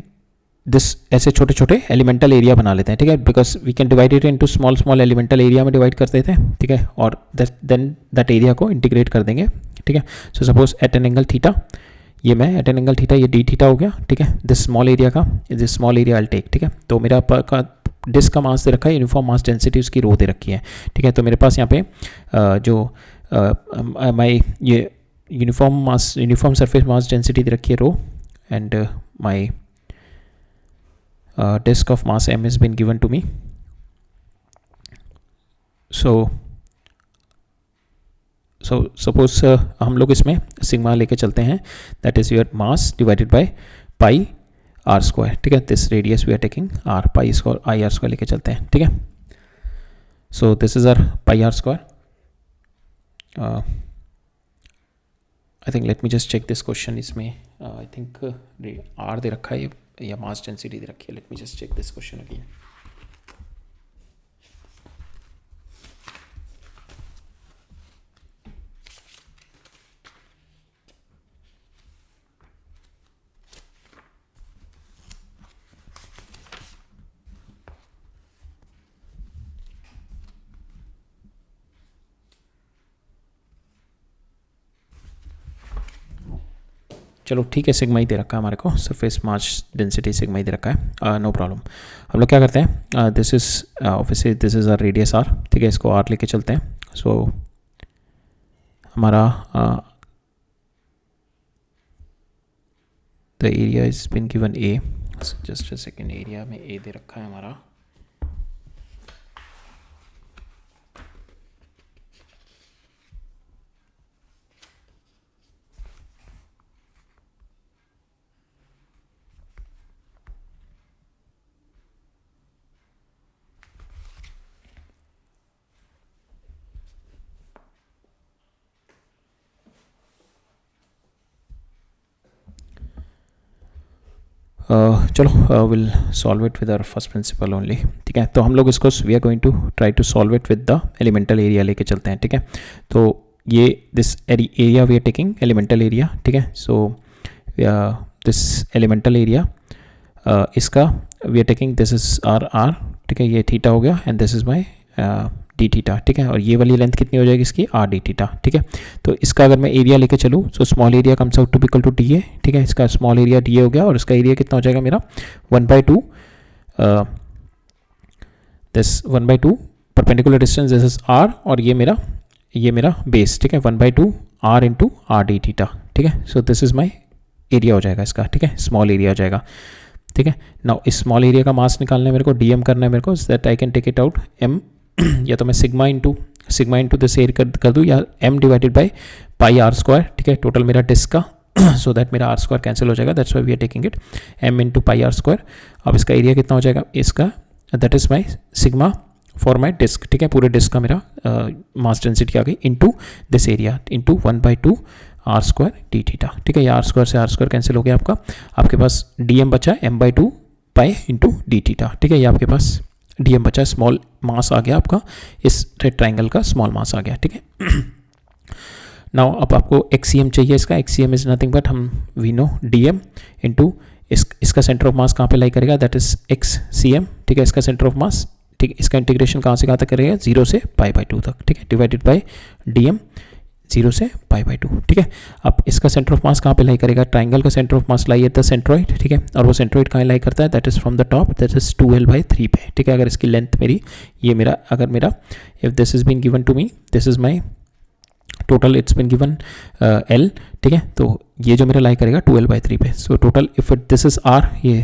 दिस ऐसे छोटे छोटे एलिमेंटल एरिया बना लेते हैं. ठीक है, because we can divide it into small elemental area में डिवाइड कर देते हैं. ठीक है, और देन दैट एरिया को इंटीग्रेट कर देंगे. ठीक है, so suppose at an angle theta, ये मैं एट एन एंगल थीटा, ये डी थीटा हो गया. ठीक है, this small area I take. ठीक है, तो मेरा डिस्क का मास दे रखा है, यूनिफॉर्म मास डेंसिटी उसकी रो दे रखी है. ठीक है, तो मेरे पास यहाँ पे जो माई ये यूनिफॉर्म सरफेस मास डेंसिटी दे रखी है रो, and my disk of mass m has been given to me. So suppose हम लोग इसमें सिग्मा लेके चलते हैं, that is your mass divided by pi r square. ठीक है, this radius we are taking r pi square i r square लेके चलते हैं. ठीक है, so this is our pi r square. I think let me just check this question. इसमें I think are they रखा है या मास डेंसिटी दे रखी है. Let me just check this question again. चलो ठीक है, सिग्मा ही दे रखा है हमारे को, सरफेस मास डेंसिटी सिग्मा ही दे रखा है. No problem. हम लोग क्या करते हैं, this is obviously this is r radius r. ठीक है, इसको आर लेके चलते हैं. सो हमारा the area is been given A. Just a second, area में ए दे रखा है हमारा. चलो will solve it with our first principle only. ठीक है, तो हम लोग इसको we are going to try to solve it with the elemental area लेके चलते हैं. ठीक है, तो ये this area we are taking elemental area. ठीक है, सो दिस एलिमेंटल एरिया इसका we are taking, this is r r. ठीक है, ये थीटा हो गया and this is my d theta. ठीक है, और ये वाली लेंथ कितनी हो जाएगी इसकी, आर डी थीटा. ठीक है, तो इसका अगर मैं एरिया लेके चलूँ, so small area comes out to be equal to d A. ठीक है, इसका स्मॉल एरिया डी ए हो गया और इसका एरिया कितना हो जाएगा मेरा 1/2. This 1/2 perpendicular distance, this is r और ये मेरा बेस. ठीक है, 1/2 r into r d theta. ठीक है, so this is my area हो जाएगा इसका. ठीक है, स्मॉल एरिया हो जाएगा. ठीक है, नाउ इस स्मॉल एरिया का मास निकालना है मेरे को, डी एम करना है मेरे को, that I can take it out m या तो मैं सिग्मा इंटू दिस एरिया कर दूँ, या m divided by pi r square. ठीक है, टोटल मेरा डिस्क का सो दैट मेरा आर स्क्वायर कैंसिल हो जाएगा. That's why we are taking it m into pi r square. अब इसका एरिया कितना हो जाएगा इसका, that is my sigma for my disc. ठीक है, पूरे डिस्क का मेरा मास डेंसिटी आ गई into this area into 1/2 r square d theta. ठीक है, ये आर स्क्वायर से आर स्क्वायर कैंसिल हो गया आपका. आपके पास डी एम बचा m/2 pi into D theta. ठीक है, ये आपके पास डी एम बचा, स्मॉल मास आ गया आपका, इस रेड ट्राइंगल का स्मॉल मास आ गया. ठीक है, नाउ अब आपको एक्सीएम चाहिए. इसका एक्सीएम इज नथिंग बट हम we know d m into इसका सेंटर ऑफ मास कहाँ पे लाई करेगा, that is x c m. ठीक है, इसका सेंटर ऑफ मास, ठीक है, इसका इंटीग्रेशन कहाँ से कहाँ तक करेगा, 0 से π/2 तक. ठीक है, डिवाइडेड बाई डी एम 0 से π/2. ठीक है, अब इसका सेंटर ऑफ मास कहाँ पे लाई करेगा, ट्राइंगल का centre of mass lie at the centroid. ठीक है, और वो सेंट्रॉइड कहाँ लाई करता है, that is from the top, that is 2l/3 पे. ठीक है, अगर इसकी लेंथ मेरी ये मेरा अगर मेरा if this is been given to me, this is my total, it's been given l. ठीक है, तो ये जो मेरा लाई करेगा 2l/3 पे. So total if this is r, ये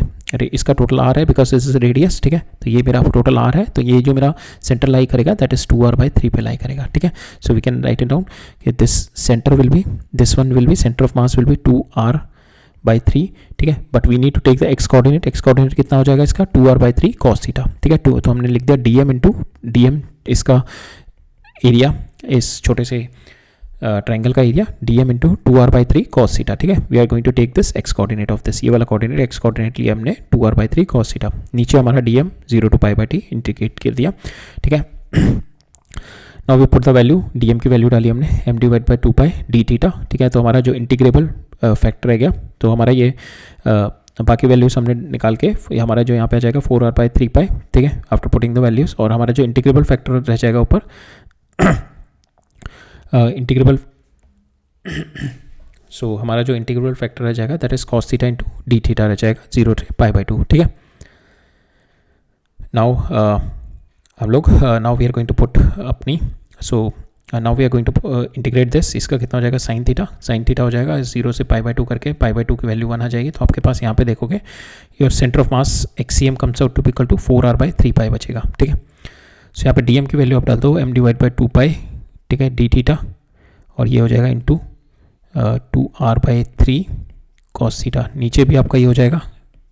इसका टोटल आर है बिकॉज दिस इज रेडियस. ठीक है, तो ये मेरा टोटल आर है, तो ये जो मेरा सेंटर लाई करेगा दैट इज 2r/3 पे लाई करेगा. ठीक है, so we can write it down कि this centre will be, this one will be, centre of mass will be 2r/3. ठीक है, but we need to take the x coordinate. X coordinate कितना हो जाएगा इसका 2r/3 cos थीटा. ठीक है, तो हमने लिख दिया dm इंटू dm, इसका एरिया इस छोटे से ट्राइंगल का area, dm into 2r/3 cos theta. ठीक है, we are going to take this x coordinate of this, ये वाला कोऑर्डिनेट एक्स कोऑर्डिनेट लिया हमने 2r/3 cos थीटा. नीचे हमारा dm 0 to π/t इंटीग्रेट कर दिया. ठीक है, now we put the value, dm की वैल्यू डाली हमने m divide by 2π d theta. ठीक है, तो हमारा जो इंटीग्रेबल फैक्टर है गया, तो हमारा ये बाकी वैल्यूज हमने निकाल के ये हमारा जो यहाँ पे आ जाएगा 4r/3π. ठीक है, आफ्टर पुटिंग द वैल्यूज, और हमारा जो इंटीग्रेबल फैक्टर रह जाएगा ऊपर इंटीग्रेबल सो हमारा जो इंटीग्रेबल फैक्टर रह जाएगा that is cos theta into D theta रह जाएगा 0 से π/2. ठीक है, नाउ हम लोग now we are going to put अपनी, so now we are going to integrate this. इसका कितना हो जाएगा sin थीटा, sin थीटा हो जाएगा 0 से π/2 करके, π/2 की वैल्यू 1 आ जाएगी. तो आपके पास यहाँ पे देखोगे your centre of mass XCM comes out to be equal to 4r/3π बचेगा. ठीक है, सो यहाँ पे dm की वैल्यू आप डाल दो m डिवाइड बाई 2π. ठीक है, डी थीटा, और ये हो जाएगा इंटू 2r/3 cos थीटा. नीचे भी आपका ये हो जाएगा,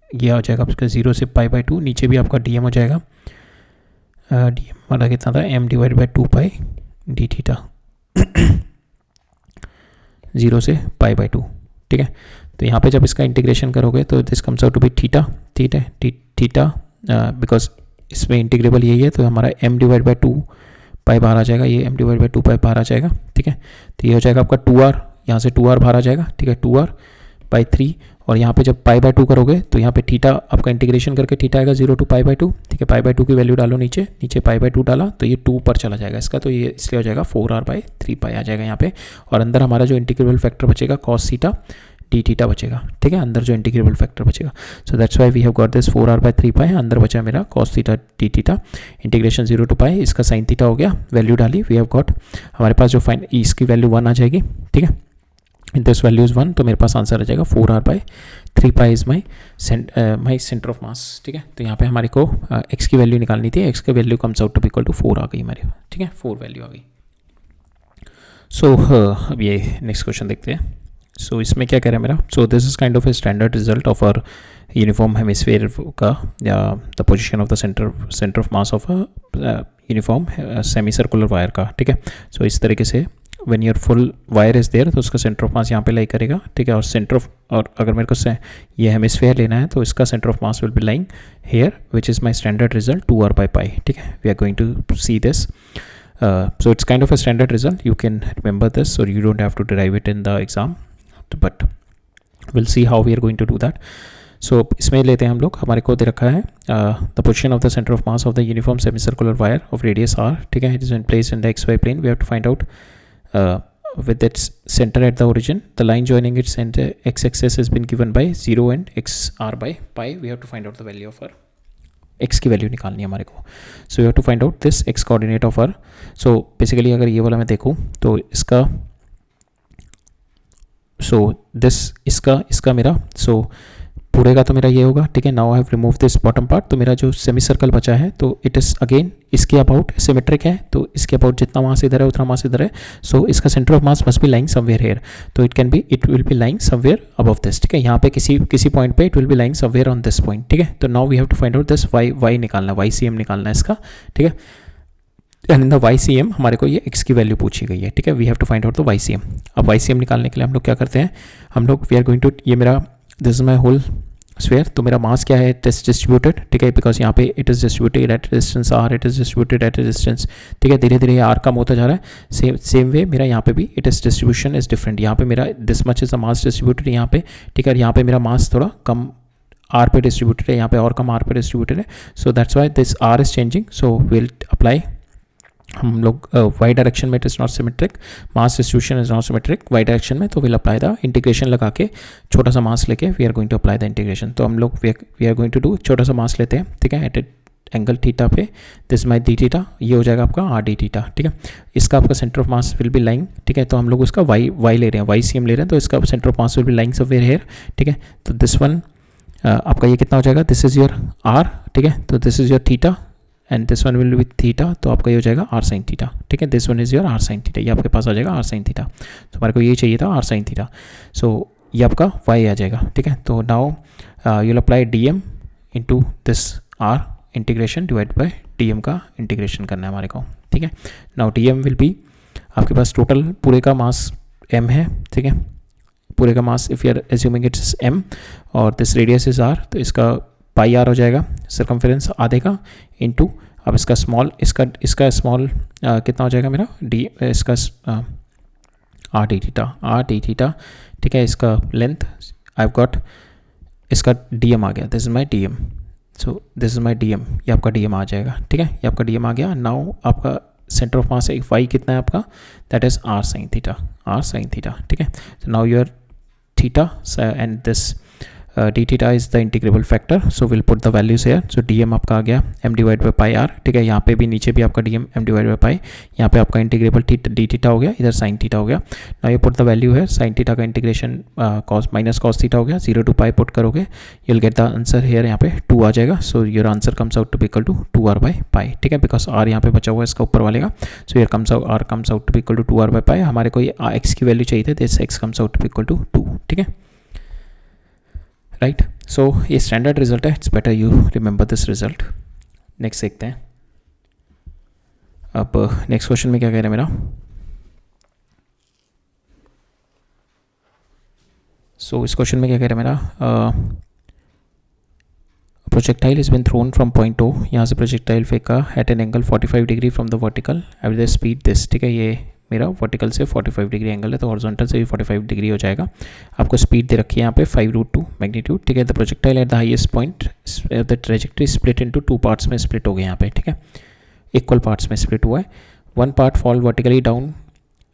ये हो जाएगा आपका 0 से π/2, नीचे भी आपका dm हो जाएगा, dm हमारा कितना था m divide by 2π d theta. 0 से पाई बाई 2, ठीक है। तो यहाँ पे जब इसका इंटीग्रेशन करोगे तो this comes out to be theta, ठीक है, थीटा, बिकॉज इसमें इंटीग्रेबल यही है, तो हमारा m डिवाइड बाई 2 पाई बाहर आ जाएगा, ये m डिवाइड बाई 2 पाई बाहर आ जाएगा, ठीक है। तो ये हो जाएगा आपका 2r, यहाँ से 2r बाहर आ जाएगा, ठीक है, 2r बाई 3, और यहाँ पे जब पाई बाई 2 करोगे तो यहाँ पे थीटा आपका इंटीग्रेशन करके थीटा आएगा 0 टू पाई बाई 2, ठीक है। पाई बाई 2 की वैल्यू डालो नीचे, नीचे पाई बाई 2 डाला तो ये 2 पर चला जाएगा इसका, तो ये इसलिए हो जाएगा 4r बाई 3 पाई आ जाएगा यहाँ पे, और अंदर हमारा जो इंटीग्रेबल फैक्टर बचेगा कॉस थीटा डी थीटा बचेगा, ठीक है, अंदर जो इंटीग्रेबल फैक्टर बचेगा। So that's why we have got this 4r by 3 pi, अंदर बचा मेरा cos theta d theta, integration 0 to pi, इसका साइन थीटा हो गया, वैल्यू डाली, वी हैव गॉट, हमारे पास जो फाइन इसकी वैल्यू 1 आ जाएगी, ठीक है, दिस वैल्यू इज 1, तो मेरे पास आंसर आ जाएगा 4r by 3 pi is my centre of mass, ठीक है। तो यहाँ पे हमारे को x की वैल्यू निकालनी थी, x की value comes out to be equal to 4 आ गई हमारी, ठीक है, 4 वैल्यू आ गई। सो अब ये नेक्स्ट क्वेश्चन देखते हैं। सो इसमें क्या कह रहा है मेरा, so this is kind of a standard result of our uniform hemisphere का, या the position of the centre of mass of a uniform semicircular wire का, ठीक है। सो इस तरीके से when your full wire is there तो उसका सेंटर ऑफ मास यहाँ पे लाई करेगा, ठीक है, और सेंटर ऑफ, और अगर मेरे को ये हेमिस्फीयर लेना है तो इसका centre of mass will be lying here, which is my standard result 2r by pi, ठीक है। We are going to see this. So it's kind of a standard result. You can remember this, or you don't have to derive it in the exam, but we'll see how we are going to do that. So इसमें लेते हैं हम लोग, हमारे को दे रखा है the position of the center of mass of the uniform semicircular wire of radius r, ठीक है, it is placed in the xy plane. We have to find out with its center at the origin, the line joining its center x-axis has been given by 0 and xr by pi. We have to find out the value of r, x की value निकालनी है हमारे को. So you have to find out this x coordinate of r. So basically अगर ये वाला मैं देखूँ तो इसका, सो दिस इसका मेरा, सो पूरे का तो मेरा ये होगा, ठीक है. Now I have remove this bottom part, तो मेरा जो सेमी सर्कल बचा है तो इट इज़ अगेन इसके अबाउट सिमेट्रिक है, तो इसके अबाउट जितना मास इधर है उतना मास इधर है. सो इसका centre of mass must be lying somewhere here, तो it will be lying somewhere above this, ठीक है. यहाँ पे किसी पॉइंट पे it will be lying somewhere on this point, ठीक है. तो now we have to find out this y निकालना है, YCM निकालना है इसका, ठीक है. एंड इन द YCM हमारे को ये x की वैल्यू पूछी गई है, ठीक है. We have to find out the YCM. अब YCM निकालने के लिए हम लोग क्या करते हैं, हम लोग वी आर गोइंग टू, ये मेरा this is my whole sphere, तो मेरा मास क्या है, इट इज डिस्ट्रीब्यूटेड, ठीक है, बिकॉज यहाँ पे it is distributed at distance r, it is distributed at distance, ठीक है. धीरे धीरे r कम होता जा रहा है. सेम वे मेरा यहाँ पे भी it is distribution is different. यहाँ पे मेरा this much is the mass distributed यहाँ पे, ठीक है. यहाँ पे मेरा मास थोड़ा कम r पे डिस्ट्रीब्यूटेड है, यहाँ पे और कम r पे डिस्ट्रीब्यूटेड है. So that's why this r is changing. So will apply, हम लोग वाई डायरेक्शन में it is not symmetric, mass distribution is not symmetric y direction में, तो विल अप्लाई द इंटीग्रेशन लगा के छोटा सा मास लेके we are going to apply the integration. तो हम लोग we are going to do, छोटा सा मास लेते हैं, ठीक है, एट एंगल थीटा पे, दिस माई डी थीटा, ये हो जाएगा आपका आर डी थीटा, ठीक है. इसका आपका centre of mass will be lying, ठीक है. तो हम लोग उसका वाई ले रहे हैं, YCM ले रहे हैं, तो इसका centre of mass will be lying somewhere hair, ठीक है. तो दिस वन आपका ये कितना हो जाएगा, दिस इज योर आर, ठीक है. तो this is your theta and this one will B theta, तो आपका ये हो जाएगा आर साइन थीटा, ठीक है. This one is your r sine theta, ये आपके पास आ जाएगा आर साइन थीटा. तो हमारे को ये चाहिए था आर साइन थीटा. सो ये आपका वाई आ जाएगा, ठीक है. तो now you will apply DM into this r integration divide by DM का इंटीग्रेशन करना है हमारे को, ठीक है. नाउ DM विल बी, आपके पास टोटल पूरे का मास M है, ठीक है. पूरे का mass if you are assuming it's M और दिस रेडियस इज R, तो इसका पाई आर हो जाएगा, सर्कमफेरेंस आधे का, इनटू अब इसका स्मॉल, इसका स्मॉल कितना हो जाएगा मेरा डी, इसका आर डी थीटा, ठीक है. इसका लेंथ आई हैव गॉट, इसका DM आ गया, this is my DM. So this is my DM, ये आपका DM आ जाएगा, ठीक है. ये आपका DM आ गया. नाउ आपका सेंटर ऑफ मास वाई कितना है आपका, that is r sine theta, ठीक है. So now your theta and this d theta is the integrable factor, so will put the values here. So DM आपका आ गया m divide by pi r, ठीक है. यहाँ पे भी नीचे भी आपका DM m डिवाइड बाई पाई, यहाँ पे आपका इंटीग्रेबल डी थीटा हो गया, इधर साइन थीटा हो गया. नाउ ये पुट द वैल्यू है, साइन थीटा का integration cos minus cos theta हो गया, 0 टू पाई पुट करोगे you will get the answer here, यहाँ पे 2 आ जाएगा. So your answer comes out to be equal to 2r by pi, ठीक है, बिकॉज r यहाँ पे बचा हुआ है इसका ऊपर वाले का. So your r comes out to be equal to 2r by pi. हमारे को ये x की वैल्यू चाहिए थे, this x comes out to be equal to 2, ठीक है, राइट. सो ये स्टैंडर्ड रिजल्ट है, it's better you remember this result. Next देखते हैं. अब नेक्स्ट क्वेश्चन में क्या कह रहे हैं मेरा, सो इस क्वेश्चन में क्या कह रहा है मेरा, projectile is been thrown from point O, यहाँ से प्रोजेक्टाइल फेंका at an angle 45 degree from the vertical at the speed this, ठीक है। ये मेरा वर्टिकल से 45 डिग्री एंगल है, तो हॉरिजॉन्टल से भी 45 डिग्री हो जाएगा। आपको स्पीड दे रखी है यहाँ पे 5√2 मैग्नीट्यूड, ठीक है। The projectile at the highest point the trajectory split into 2 parts में स्प्लिट हो गया यहाँ पे, ठीक है, इक्वल पार्ट्स में स्प्लिट हुआ है। 1 part fall vertically down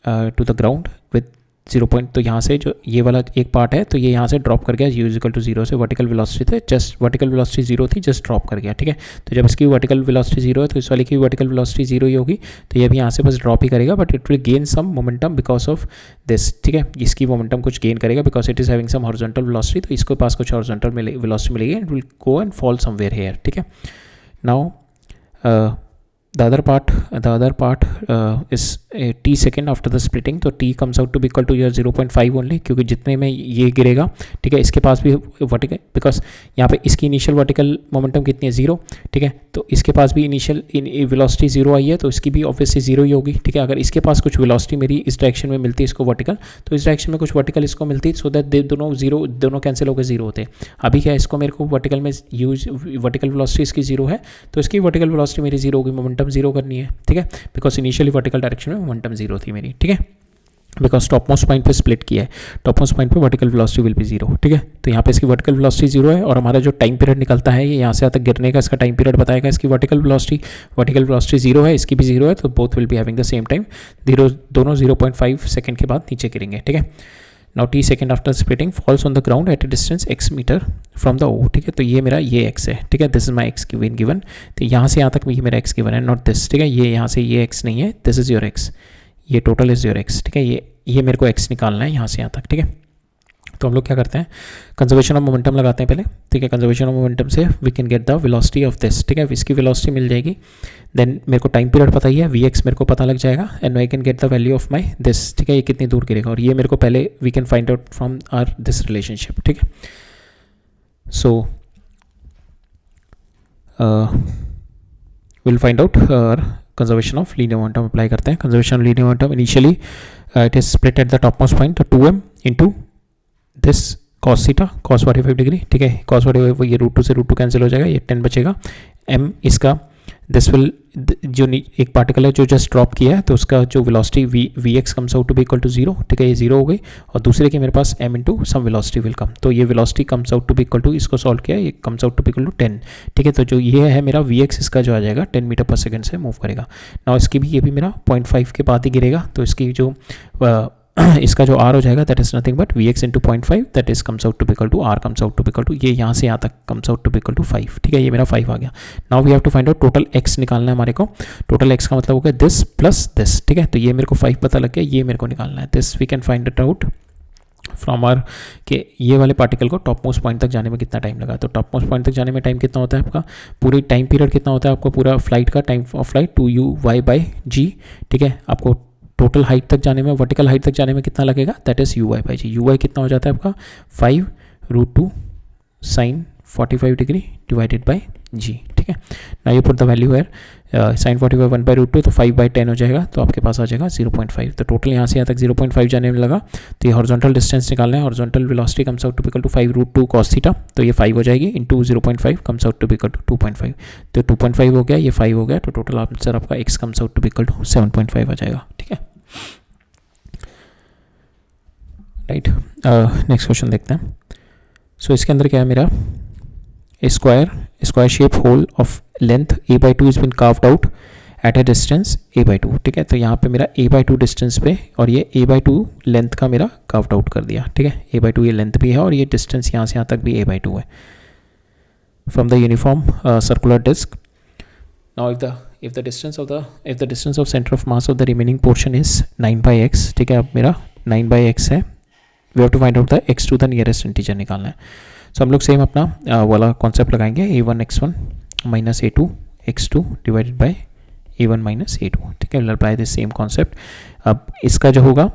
to the ground with 0 point, तो यहाँ से जो ये वाला एक पार्ट है तो ये यहाँ से ड्रॉप कर गया u = 0 से, वर्टिकल वेलोसिटी थे जस्ट, वर्टिकल वेलोसिटी 0 थी, जस्ट ड्रॉप कर गया, ठीक है। तो जब इसकी वर्टिकल वेलोसिटी 0 है तो इस वाले की वर्टिकल वेलोसिटी 0 ही होगी, तो ये भी यहाँ से बस ड्रॉप ही करेगा, but it will gain some momentum because of this, ठीक है। इसकी मोमेंटम कुछ गेन करेगा because it is having some horizontal velocity, तो इसके पास कुछ हॉरिजॉन्टल वेलोसिटी मिलेगी and will go and fall somewhere here, ठीक है। Now the other part is t second after the splitting, तो t comes out to be equal to your 0.5 only, क्योंकि जितने में ये गिरेगा, ठीक है, इसके पास भी वर्टिकल, बिकॉज यहाँ पे इसकी इनिशियल वर्टिकल मोमेंटम कितनी है 0, ठीक है। तो इसके पास भी इनिशियल वेलोसिटी 0 आई है, तो इसकी भी ऑब्वियसली 0 ही होगी, ठीक है। अगर इसके पास कुछ वेलोसिटी मेरी इस डायरेक्शन में मिलती है इसको वर्टिकल, तो इस डायरेक्शन में कुछ वर्टिकल इसको मिलती है, सो दैट दोनों कैंसिल होकर 0 होते हैं। अभी क्या इसको मेरे को वर्टिकल में वर्टिकल वेलोसिटी इसकी 0 है, तो इसकी वर्टिकल वेलोसिटी मेरी 0 होगी, मोमेंटम 0 करनी है, ठीक है, बिकॉज इनिशियली वर्टिकल डायरेक्शन में मोमेंटम 0 थी मेरी, ठीक है, बिकॉज टॉप मोस्ट पॉइंट पे स्प्लिट किया है, टॉप मोस्ट पॉइंट पे वर्टिकल वेलोसिटी विल बी 0, ठीक है। तो यहाँ पे इसकी वर्टिकल वेलोसिटी 0 है, और हमारा जो टाइम पीरियड निकलता है ये यहाँ से तक गिरने का, इसका टाइम पीरियड बताएगा। इसकी वर्टिकल वेलोसिटी 0 है, इसकी भी 0 है, तो both will be having the same time, दोनों 0.5 सेकंड के बाद नीचे गिरेंगे, ठीक है। Now t second after splitting falls on the ground at a distance x metre from the O, ठीक है। तो ये मेरा ये x है, ठीक है, this is my x given, तो यहाँ से यहाँ तक ये मेरा x गिवन है, नॉट दिस, ठीक है। ये यहाँ से ये x नहीं है, दिस इज योर x, ये टोटल इज योर x, ठीक है। ये मेरे को x निकालना है यहाँ से यहाँ तक, ठीक है। तो हम लोग क्या करते हैं, कंजर्वेशन ऑफ मोमेंटम लगाते हैं पहले, ठीक है। कंजर्वेशन ऑफ मोमेंटम से we can get the velocity of this, ठीक है, इसकी वेलोसिटी मिल जाएगी। देन मेरे को टाइम पीरियड पता ही है, Vx मेरे को पता लग जाएगा, and I can get the value of my this, ठीक है, ये कितनी दूर गिरेगा, और ये मेरे को पहले we can find out from our this relationship, ठीक है। So will find out conservation of linear momentum apply करते हैं। Conservation of linear momentum initially it is split at the top most point, तो 2m into this cos theta cos 45 degree, ठीक है। cos 45 ये √2 से √2 cancel हो जाएगा, ये 10 बचेगा। m इसका दिस विल, जो एक पार्टिकल है जो जस्ट ड्रॉप किया है, तो उसका जो velocity Vx comes out to be equal to 0, ठीक है, ये 0 हो गई, और दूसरे के मेरे पास m into some velocity will come, तो ये velocity comes out to be equal to, इसको सॉल्व किया, ये comes out to be equal to 10, ठीक है। तो जो ये है मेरा Vx, इसका जो आ जाएगा 10 मीटर पर सेकेंड से मूव करेगा। नाउ इसकी भी, ये भी मेरा 0.5 के बाद ही गिरेगा, तो इसकी जो इसका जो r हो जाएगा that is nothing but Vx into 0.5, that is comes out to be equal to r comes out to be equal to, ये यहाँ से यहाँ तक comes out to be equal to 5, ठीक है, ये मेरा 5 आ गया। Now we have to find out total x निकालना है हमारे को, टोटल x का मतलब हो गया दिस प्लस दिस, ठीक है। तो ये मेरे को 5 पता लग गया, ये मेरे को निकालना है, this we can find it out from R के ये वाले पार्टिकल को टॉप मोस्ट पॉइंट तक जाने में कितना टाइम लगा। तो टॉप मोस्ट पॉइंट तक जाने में टाइम कितना होता है आपका, पूरी टाइम पीरियड कितना होता है आपको, पूरा फ्लाइट का टाइम ऑफ फ्लाइट 2u/g, ठीक है। आपको टोटल हाइट तक जाने में, वर्टिकल हाइट तक जाने में कितना लगेगा, दैट इज u/g। u कितना हो जाता है आपका 5√2 sin 45 degree divided by g, ठीक है। ना यू पुट द वैल्यू है sin 45 1/√2, तो 5/10 हो जाएगा, तो आपके पास आ जाएगा 0.5। तो टोटल यहाँ से यहाँ तक 0.5 जाने में लगा, तो ये हॉरिजॉन्टल डिस्टेंस निकालना है, horizontal velocity comes out to be equal to 5√2 cos theta, तो ये 5 हो जाएगी, into 0.5 comes out to be equal to 2.5, तो 2.5 हो गया, ये 5 हो गया, तो टोटल आंसर आपका x comes out to be equal to 7.5 आ जाएगा, ठीक है, राइट। नेक्स्ट क्वेश्चन देखते हैं। सो इसके अंदर क्या है मेरा, square shape hole of length a/2 is been carved out at a distance a/2, ठीक है। तो यहाँ पे मेरा a/2 डिस्टेंस पे, और ये a/2 लेंथ का मेरा कार्व्ड आउट कर दिया, ठीक है। a/2 ये लेंथ भी है, और ये डिस्टेंस यहाँ से यहाँ तक भी a/2 है from the uniform circular disc. Now if the distance of center of mass of the remaining portion is 9/x, ठीक है, अब मेरा 9/x है, we have to find out the x to the nearest integer निकालना है। सो हम लोग same अपना वाला कॉन्सेप्ट लगाएंगे, a1 x1 minus a2 x2 divided by a1 minus a2, ठीक है, अप्लाई दिस सेम कॉन्सेप्ट। अब इसका जो होगा,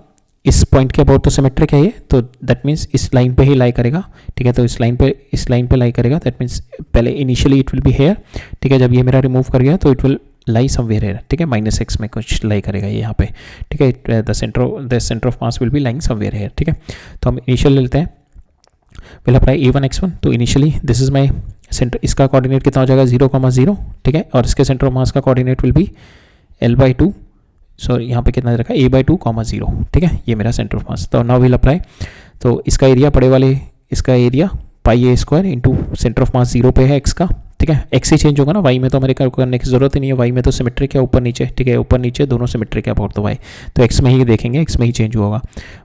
इस पॉइंट के अबाउट तो सिमेट्रिक है ये, तो दैट मीन्स इस लाइन पे ही लाई करेगा, ठीक है। तो इस लाइन पे लाई करेगा, दैट मीन्स पहले initially it will be here, ठीक है। जब ये मेरा रिमूव कर गया तो it will lie somewhere here, ठीक है, -x में कुछ लाई करेगा ये यहाँ पे, ठीक है। The centre of mass will be lying somewhere hair, ठीक है। तो हम इनिशियल लेते हैं, विल अप्लाई a1 x1, तो initially this is my centre, इसका कोऑर्डिनेट कितना हो जाएगा 0,0, ठीक है, और इसके सेंटर ऑफ मास का coordinate will be L/2, sorry यहाँ पे कितना रखा a/2, 0, ठीक है, ये मेरा सेंटर ऑफ मास। तो नाउ विल अप्लाई, तो इसका एरिया पड़े वाले, इसका area pi a square into centre of मास 0 पे है x का, ठीक है, x ही चेंज होगा ना, y में तो हमारे करने की जरूरत ही नहीं है, y में तो सिमेट्रिक है ऊपर नीचे, ठीक है, ऊपर नीचे दोनों सिमेट्रिक है अबाउट द y, तो x में ही देखेंगे, x में ही चेंज होगा,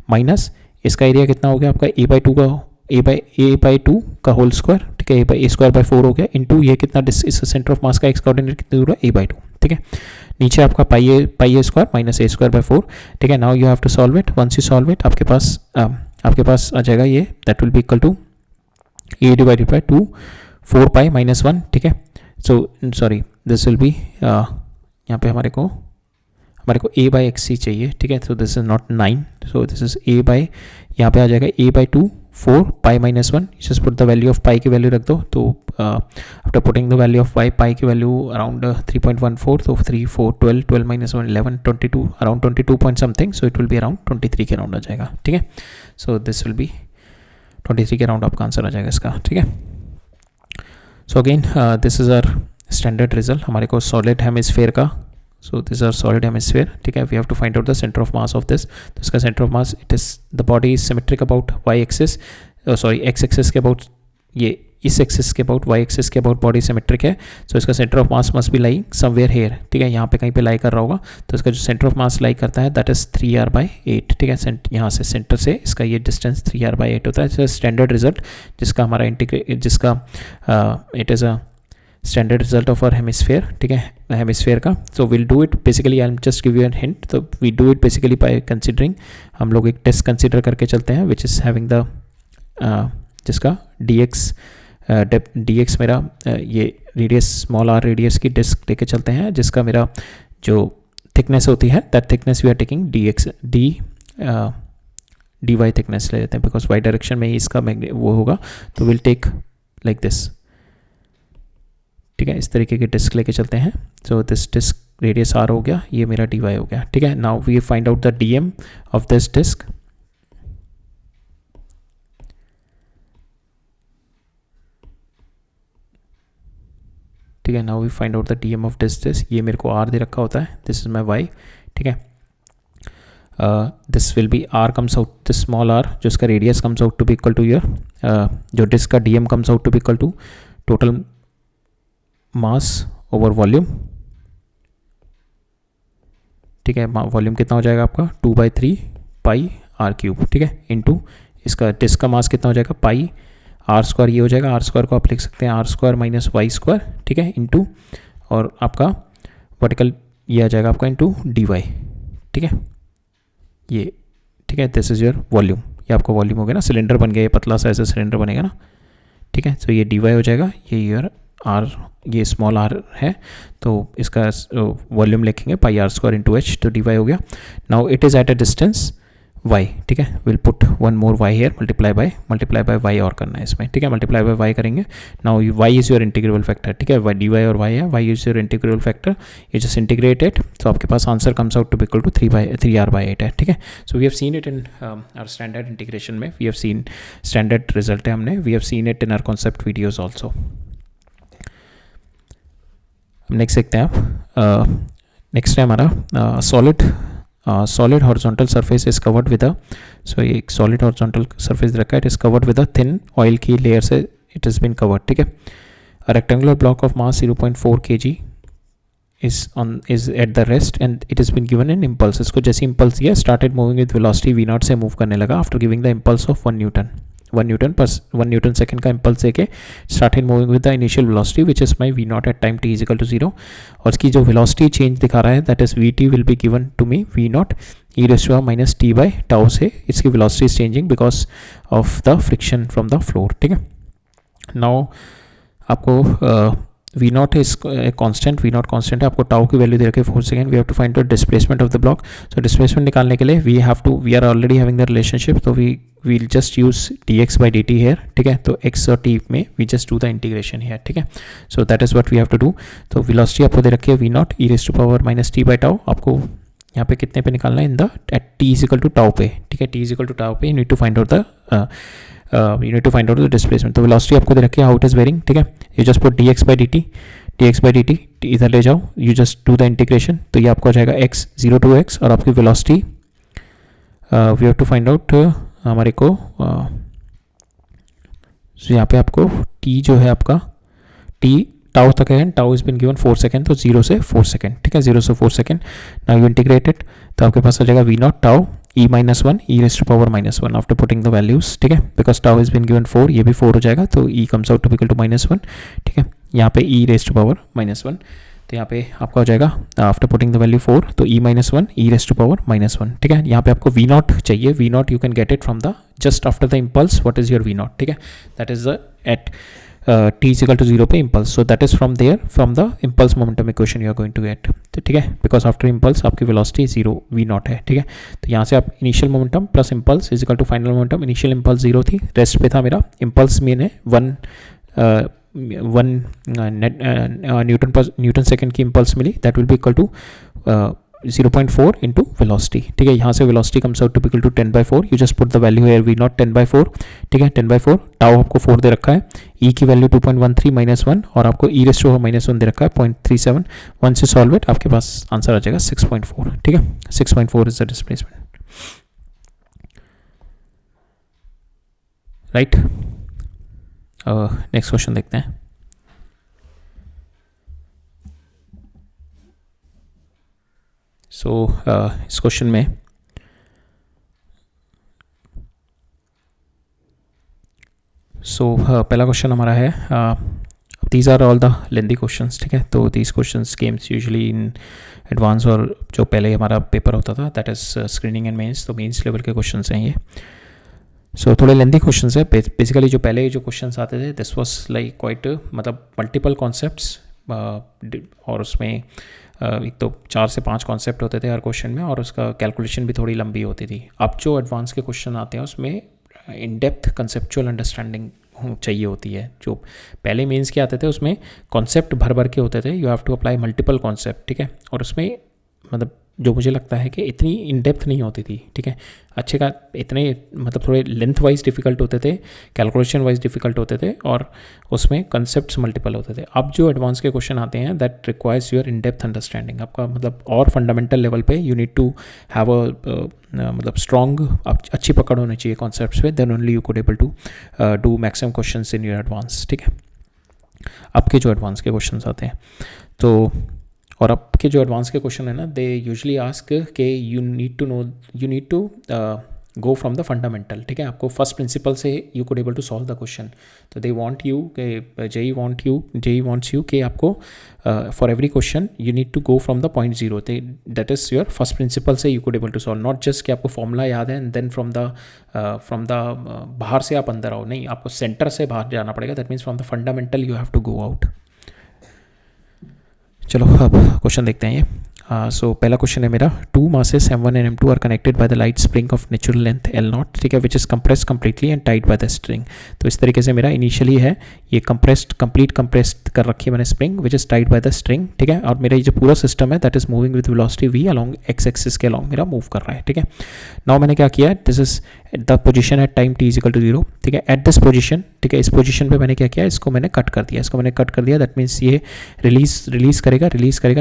माइनस इसका एरिया कितना हो गया आपका a/2 का, a/2 का होल स्क्वायर, ठीक है, a² 4 हो गया, इंटू ये कितना इस सेंटर ऑफ मास का x कोऑर्डिनेट कितना दूर है a/2, ठीक है, नीचे आपका पाई a स्क्वायर माइनस a²/4, ठीक है। Now you have to solve it, once you solve it आपके पास आ जाएगा ये, that will be equal to a/2 4 pi minus 1, ठीक है। So sorry this will be, यहाँ पे हमारे को a/x ही चाहिए, ठीक है, so this is not 9, so this is यहाँ पे आ जाएगा a/2 4 pi minus 1, just put the value of pi की वैल्यू रख दो, तो after putting the value of pi की वैल्यू अराउंड 3.14, तो 3 4 12 minus 1 11 22, around 22 point something, so it will be around 23 के अराउंड आ जाएगा, ठीक है। सो दिस विल बी 23 के अराउंड आपका आंसर आ जाएगा इसका, ठीक है। So again this is our standard result हमारे को सॉलिड हेमिस्फेयर का, so this our solid hemisphere, ठीक है। We have to find out the centre of mass of this, तो इसका centre of mass, it is the body is symmetric about y axis, sorry x axis के about, ये इस axis के about, y axis के about body symmetric है, so इसका centre of mass must B lie somewhere here, ठीक है, यहाँ पे कहीं पे लाई कर रहा होगा, तो इसका जो सेंटर ऑफ मास लाई करता है दैट इज 3r/8, ठीक है, यहाँ से सेंटर से इसका ये डिस्टेंस 3r/8 होता है। स्टैंडर्ड रिजल्ट जिसका हमारा जिसका it is a standard result of our hemisphere, ठीक है, हेमिस्फेयर का। So will do it basically, I am just give you an hint, तो we do it basically by considering, हम लोग एक टेस्ट कंसिडर करके चलते हैं विच इज़ हैविंग द जिसका dx मेरा ये रेडियस स्मॉल r रेडियस की डिस्क लेके चलते हैं, जिसका मेरा जो थिकनेस होती है that thickness we are taking dy thickness ले लेते हैं, बिकॉज y डायरेक्शन में ही इसका वो होगा, तो विल टेक लाइक दिस, ठीक है, इस तरीके की डिस्क लेके चलते हैं। So this disc radius r हो गया, ये मेरा dy हो गया, ठीक है। Now we find out the dm of this disc, ठीक है। Now we find out the dm of this disc, ये मेरे को r दे रखा होता है, दिस इज माई y, ठीक है। This will be r comes out, this small r जो इसका radius comes out to be equal to your, जो डिस्क का dm comes out to be equal to total mass over volume, ठीक है, volume कितना हो जाएगा आपका 2/3 पाई r³, ठीक है, इंटू इसका डिस्क का मास कितना हो जाएगा पाई r², ये हो जाएगा, r² को आप लिख सकते हैं r² माइनस y², ठीक है, इंटू और आपका वर्टिकल ये आ जाएगा आपका इंटू dy, ठीक है, ये, ठीक है, दिस इज योर वॉल्यूम, ये आपका वॉल्यूम हो गया ना, सिलेंडर बन गया, ये पतला सा ऐसा सिलेंडर बनेगा ना, ठीक है। सो ये dy हो जाएगा, ये योर r, ये स्मॉल r है, तो इसका वॉल्यूम लिखेंगे पाई r² इंटू h, तो dy हो गया। Now it is at a distance y, ठीक है, will put one more y here, multiply by y और करना है इसमें, ठीक है, मल्टीप्लाई बाय y करेंगे। Now y is your integrable factor, ठीक है, dy और y है, y is your integrable factor, ये जस्ट इंटीग्रेट इट, तो आपके पास answer comes out to be equal to 3r/8 है, ठीक है। So we have seen it in our standard integration में, we have seen standard result है हमने, we have seen it in our concept videos also. Next देखते हैं आप, next है हमारा solid horizontal surface is covered with a, so ये एक सॉलिड हॉरिजॉन्टल सरफेस रखा है, it is covered with a thin oil की लेयर से इट इज़ बीन कवर्ड, ठीक है। A rectangular block of mass 0.4 kg is at the rest and it has been given an impulse, इसको जैसे impulse दिया started moving with velocity v0 से move करने लगा after giving the impulse of 1 Newton second का impulse देके started moving with the initial velocity which is my v0 at time t is equal to 0, और इसकी जो velocity change दिखा रहा है that is vt will be given to me v0 e raised to minus t by tau से इसकी velocity is changing because of the friction from the floor, ठीक है। now आपको v0 is a constant, v0 constant है, आपको tau की value दे रखी है 4 second, we have to find the displacement of the block. So displacement निकालने के लिए we are already having the relationship, तो we will just use dx/dt here, ठीक है, तो x और t में we just do the integration here, ठीक है। So that is what we have to do. तो वेलोसिटी आपको दे रखी है v0 e raised to power minus t by tau, आपको यहाँ पे कितने पे निकालना है in the at t is equal to tau पे, ठीक है, t is equal to tau पे you need to find out the you need to find out the displacement. तो वेलोसिटी आपको दे रखी है, हाउ इट इज वेरिंग, ठीक है। You just put dx by dt, इधर ले जाओ, you just do the integration, तो ये आपको आ जाएगा x 0 to x, और आपकी velocity we have to find out हमारे को यहाँ पे आपको t जो है आपका t टाउ तक है, tau is been given 4 second, तो 0 से 4 सेकेंड, ठीक है, 0 से 4 सेकेंड। नाउ यू इंटीग्रेटेड, तो आपके पास आ जाएगा v not tau e minus one e raise to power minus one after putting the values, ठीक है, because tau is been given 4, ये भी 4 हो जाएगा, तो e comes out to equal to -1, ठीक है। यहाँ पे e रेस टू पावर -1, तो यहाँ पे आपका हो जाएगा आफ्टर पुटिंग द वैल्यू 4, तो e -1 e raise to power -1, ठीक है। यहाँ पे आपको v नॉट चाहिए, v not you can get it from the just after the impulse, what is your v not, ठीक है, that is the at t is equal to 0 पे impulse, so that is from there, from the impulse momentum equation you are going to get, तो ठीक है, because after impulse आपकी velocity 0 v not है, ठीक है। तो यहाँ से आप initial momentum plus impulse is equal to final momentum, initial impulse 0 थी, rest पे था मेरा impulse में ने 1 न्यूटन सेकेंड की impulse मिली, that will be equal to 0.4 into velocity, ठीक है। यहाँ से velocity comes out to be equal to 10/4, you just put the value here v not 10/4, ठीक है, 10/4, टाउ आपको 4 दे रखा है, e की वैल्यू 2.13 -1, और आपको e रेस टू -1 दे रखा है 0.37, 1 से सॉल्व इट, आपके पास आंसर आ जाएगा 6.4, ठीक है, 6.4 is the displacement, right. Next question देखते हैं। इस क्वेश्चन में पहला क्वेश्चन हमारा है, these are all the lengthy questions, ठीक है। तो these questions comes usually in advance, और जो पहले हमारा पेपर होता था that is screening and mains, तो मेंस लेवल के क्वेश्चंस हैं ये। थोड़े लेंदी क्वेश्चंस है। बेसिकली जो पहले जो क्वेश्चंस आते थे दिस वाज लाइक क्वाइट मतलब मल्टीपल कॉन्सेप्ट्स, और उसमें एक तो 4 से 5 कॉन्सेप्ट होते थे हर क्वेश्चन में, और उसका कैलकुलेशन भी थोड़ी लंबी होती थी। अब जो एडवांस के क्वेश्चन आते हैं उसमें इन डेप्थ कंसेप्चुअल अंडरस्टैंडिंग चाहिए होती है। जो पहले मेंस के आते थे उसमें कॉन्सेप्ट भर भर के होते थे, you have to apply multiple concept, ठीक है, और उसमें मतलब जो मुझे लगता है कि इतनी इन डेप्थ नहीं होती थी, ठीक है, अच्छे का इतने मतलब थोड़े लेंथ वाइज डिफ़िकल्ट होते थे, कैलकुलेशन वाइज डिफ़िकल्ट होते थे, और उसमें कंसेप्ट्स मल्टीपल होते थे। अब जो एडवांस के क्वेश्चन आते हैं that requires your in depth understanding, आपका मतलब और फंडामेंटल लेवल पे you need to have a मतलब स्ट्रॉन्ग अच्छी पकड़ होनी चाहिए कॉन्सेप्ट्स पे, then only you could able to do maximum questions in your advance, ठीक है। आपके जो एडवांस के क्वेश्चन आते हैं तो, और आपके जो एडवांस के क्वेश्चन है ना, दे यूजुअली आस्क के you need to go from the fundamental, ठीक है। आपको फर्स्ट प्रिंसिपल से you could able to solve the question, तो दे वांट यू के जेई वांट्स यू कि आपको for every question you need to go from the point 0, that is your first principle से you could able to solve, not just कि आपको formula याद है and then from the बाहर से आप अंदर आओ, नहीं, आपको सेंटर से बाहर जाना पड़ेगा, that means from the fundamental you have to go out. चलो अब क्वेश्चन देखते हैं ये। पहला क्वेश्चन है मेरा, 2 masses m1 and m2 are connected by the light spring of natural length L0, ठीक है, which is compressed completely and tied by the string. तो इस तरीके से मेरा इनिशियली है ये कंप्लीट कंप्रेस्ड कर रखी है मैंने spring which is tied by the string, ठीक है, और मेरा ये जो पूरा सिस्टम है that is moving with velocity v along x axis के अलॉन्ग मेरा मूव कर रहा है, ठीक है। नाउ मैंने क्या किया, this is the position at time t is equal to 0, ठीक है, एट दिस पोजीशन, ठीक है, इस पोजीशन पे मैंने क्या किया, इसको मैंने कट कर दिया, दैट मीन्स ये रिलीज करेगा,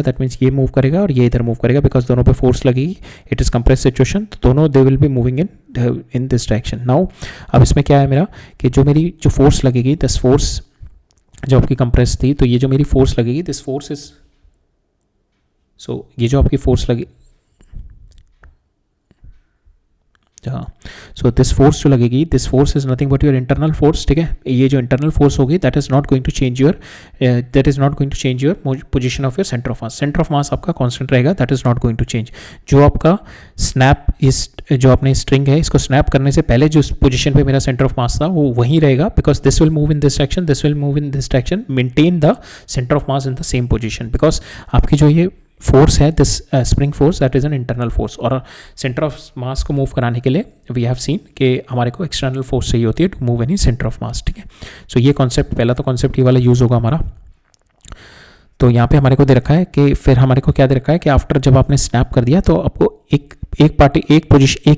दैट मीन्स ये मूव करेगा और ये इधर मूव करेगा, बिकॉज दोनों पे फोर्स लगेगी, इट इज कंप्रेस सिचुएशन, तो दोनों they will be moving in this direction. Now अब इसमें क्या है मेरा कि जो मेरी जो फोर्स लगेगी, दिस फोर्स जो आपकी कंप्रेस थी, तो ये जो मेरी फोर्स लगेगी, दिस फोर्स इज ये जो आपकी फोर्स लगी, हाँ, सो दिस फोर्स जो लगेगी, this force is nothing but your internal force, ठीक है, ये जो इंटरनल फोर्स होगी that is not going to change your position of your centre of mass आपका कांस्टेंट रहेगा, that is not going to change. जो आपका स्नैप इस जो अपने स्ट्रिंग है इसको स्नैप करने से पहले जो पोजीशन पे मेरा सेंटर ऑफ मास था वो वहीं रहेगा, because this will move in this direction, this will move in this direction, maintain the centre of mass in the same position, because आपकी जो ये फोर्स है this spring force that is an internal force, और centre of मास को move कराने के लिए we have scene कि हमारे को एक्सटर्नल फोर्स चाहिए होती है to move any centre of mass, ठीक है। सो ये कॉन्सेप्ट, पहला तो कॉन्सेप्ट ये वाला यूज़ होगा हमारा। तो यहाँ पे हमारे को दे रखा है कि फिर हमारे को क्या दे रखा है कि आफ्टर जब आपने स्नैप कर दिया तो आपको एक एक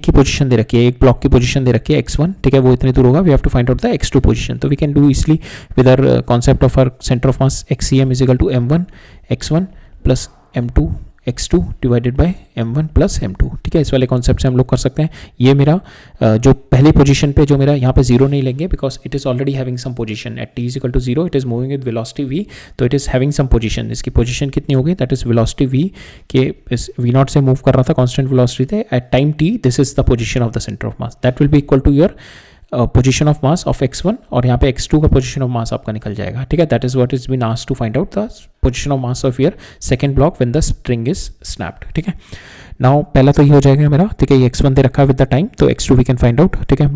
की पोजीशन दे रखी है, एक ब्लॉक की पोजीशन दे रखी है x1, ठीक है, वो इतनी दूर होगा, we have to find out the x2 position. तो we can do easily with our concept of our centre of mass xcm is equal to m1 x1 plus m2 x2 divided by m1 plus m2. ठीक है, इस वाले concept से हम लोग कर सकते हैं. ये मेरा जो पहली पोजीशन पे जो मेरा यहाँ पे जीरो नहीं लेंगे because it is already having some position at t is equal to zero. It is moving with velocity v, तो it is having some position. इसकी पोजीशन कितनी होगी, दैट इज वेलोसिटी v के इस v0 से move कर रहा था कांस्टेंट वेलोसिटी थे at time t. This is the position of the centre of mass, that will be equal to your position of mass of x1 और यहाँ पे x2 का पोजीशन ऑफ मास आपका निकल जाएगा. ठीक है, that is what is been asked to find out the position of mass of your second block when the string is snapped. ठीक है, नाउ पहला तो ये हो जाएगा मेरा. ठीक है, ये x1 दे रखा है विद द टाइम, तो x2 we can find out. ठीक है,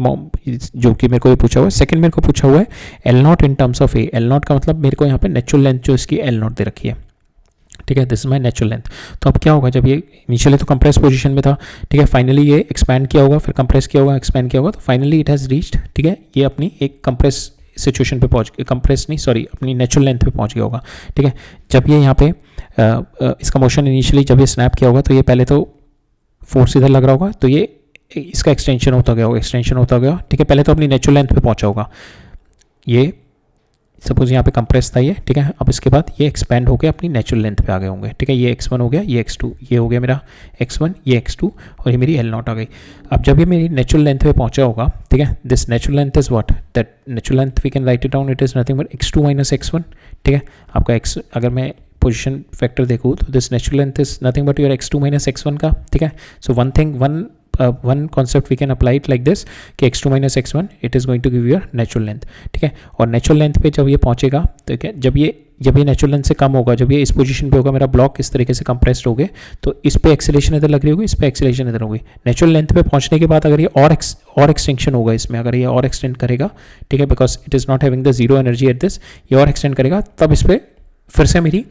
जो कि मेरे को ये पूछा हुआ है. सेकंड मेरे को पूछा हुआ है L0 in terms of a. L0 का मतलब मेरे को यहाँ पे नेचुरल लेंथ जो इसकी L0 दे रखी है. ठीक है, this is my natural length. तो अब क्या होगा, जब ये इनिशियली तो कंप्रेस पोजीशन में था, ठीक है, फाइनली ये एक्सपैंड किया होगा, फिर कंप्रेस किया होगा, एक्सपैंड किया होगा, तो फाइनली इट हैज़ रीच्ड. ठीक है, ये अपनी एक कंप्रेस सिचुएशन पे पहुंच, कंप्रेस नहीं सॉरी अपनी नेचुरल लेंथ पे पहुंच गया होगा. ठीक है, जब ये यहाँ पे इसका मोशन इनिशियली जब ये स्नैप किया होगा तो ये पहले तो फोर्स इधर लग रहा होगा, तो ये इसका एक्सटेंशन होता गया होगा, एक्सटेंशन होता गया. ठीक है, पहले तो अपनी नेचुरल लेंथ पे पहुंचा होगा. ये सपोज यहाँ पे कंप्रेस था ये. ठीक है, अब इसके बाद ये एक्सपेंड होकर अपनी नेचुरल लेंथ पे आ गए होंगे. ठीक है, ये x1 हो गया, ये x2, ये हो गया मेरा x1, ये x2 और ये मेरी L0 आ गई. अब जब ये मेरी नेचुरल लेंथ पे पहुंचा होगा, ठीक है, this natural length is what, that natural length we can write it down, it is nothing but x2 minus x1. ठीक है, आपका x अगर मैं पोजिशन फैक्टर देखूँ तो this natural length is nothing but your x2 minus x1 का. ठीक है, so one concept we can apply it like this कि x2 minus x1 it is going to give your natural length. ठीक है, और natural length पे जब ये पहुंचेगा, ठीक है, जब ये नेचुरल लेंथ से कम होगा, जब ये इस पोजीशन पे होगा, मेरा ब्लॉक इस तरीके से कंप्रेस्ड हो गए, तो इस पे एक्सेलेरेशन इधर लग रही होगी, इस पे एक्सेलेरेशन इधर होगी. नेचुरल लेंथ पे पहुंचने के बाद अगर ये और एक्सटेंशन होगा इसमें, अगर ये और एक्सटेंड करेगा, ठीक है, because it is not having the zero energy at this, ये और एक्सटेंड करेगा, तब इस पर फिर से मेरी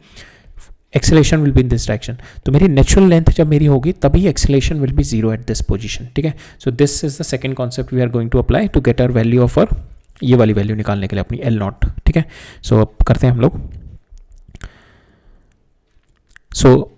acceleration will be in this direction. तो मेरी नेचुरल लेंथ जब मेरी होगी तभी acceleration will be zero at this position. ठीक है, so this is the second concept we are going to apply to get our value of our, ये वाली वैल्यू निकालने के लिए अपनी L0. ठीक है, सो अब करते हैं हम लोग. सो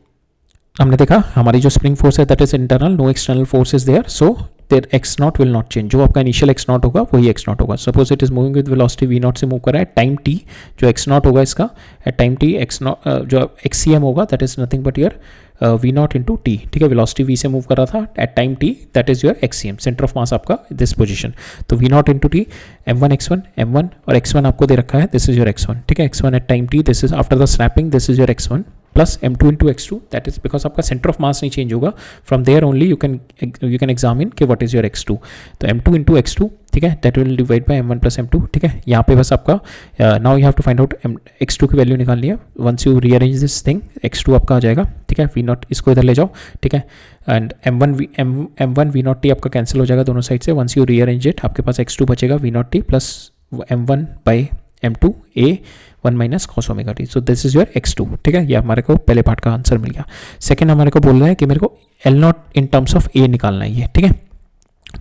हमने देखा हमारी जो स्प्रिंग फोर्स है that is internal, no external force is there, so there x0 will not change. जो आपका इनिशियल x0 होगा वही x0 होगा. Suppose it is moving with velocity v0 से मूव कर रहा है टाइम t, जो x0 होगा इसका एट टाइम t, x0 जो xcm होगा that is nothing but your v0 into t. ठीक है, वेलोसिटी v से मूव कर रहा था at time t, that is your xcm, centre of mass आपका दिस पोजीशन. तो v0 into T, m1 x1 m1 और x1 आपको दे रखा है, दिस इज योर x1. ठीक है, x1 at time t, this is after the snapping, this is your x1 plus m2 into x2, that is because आपका centre of mass नहीं change होगा. From there only you can examine कि what is your x2. तो m2 into x2, ठीक है, that will divide by m1 plus m2. ठीक है, यहाँ पे बस आपका now you have to find out x2 की वैल्यू निकालनी है. Once you rearrange this thing, x2 आपका आ जाएगा. ठीक है, v0 इसको इधर ले जाओ. ठीक है, एंड m1 v0 t आपका कैंसिल हो जाएगा दोनों साइड से. वंस यू रीअरेंज इट, आपके पास x2 बचेगा v0 t plus m1 by m2 a 1 minus cos omega T. So this is your x2. ठीक है, ये हमारे को पहले पार्ट का आंसर मिल गया. सेकंड हमारे को बोल रहा है कि मेरे को L0 in terms of a निकालना है ये. ठीक है,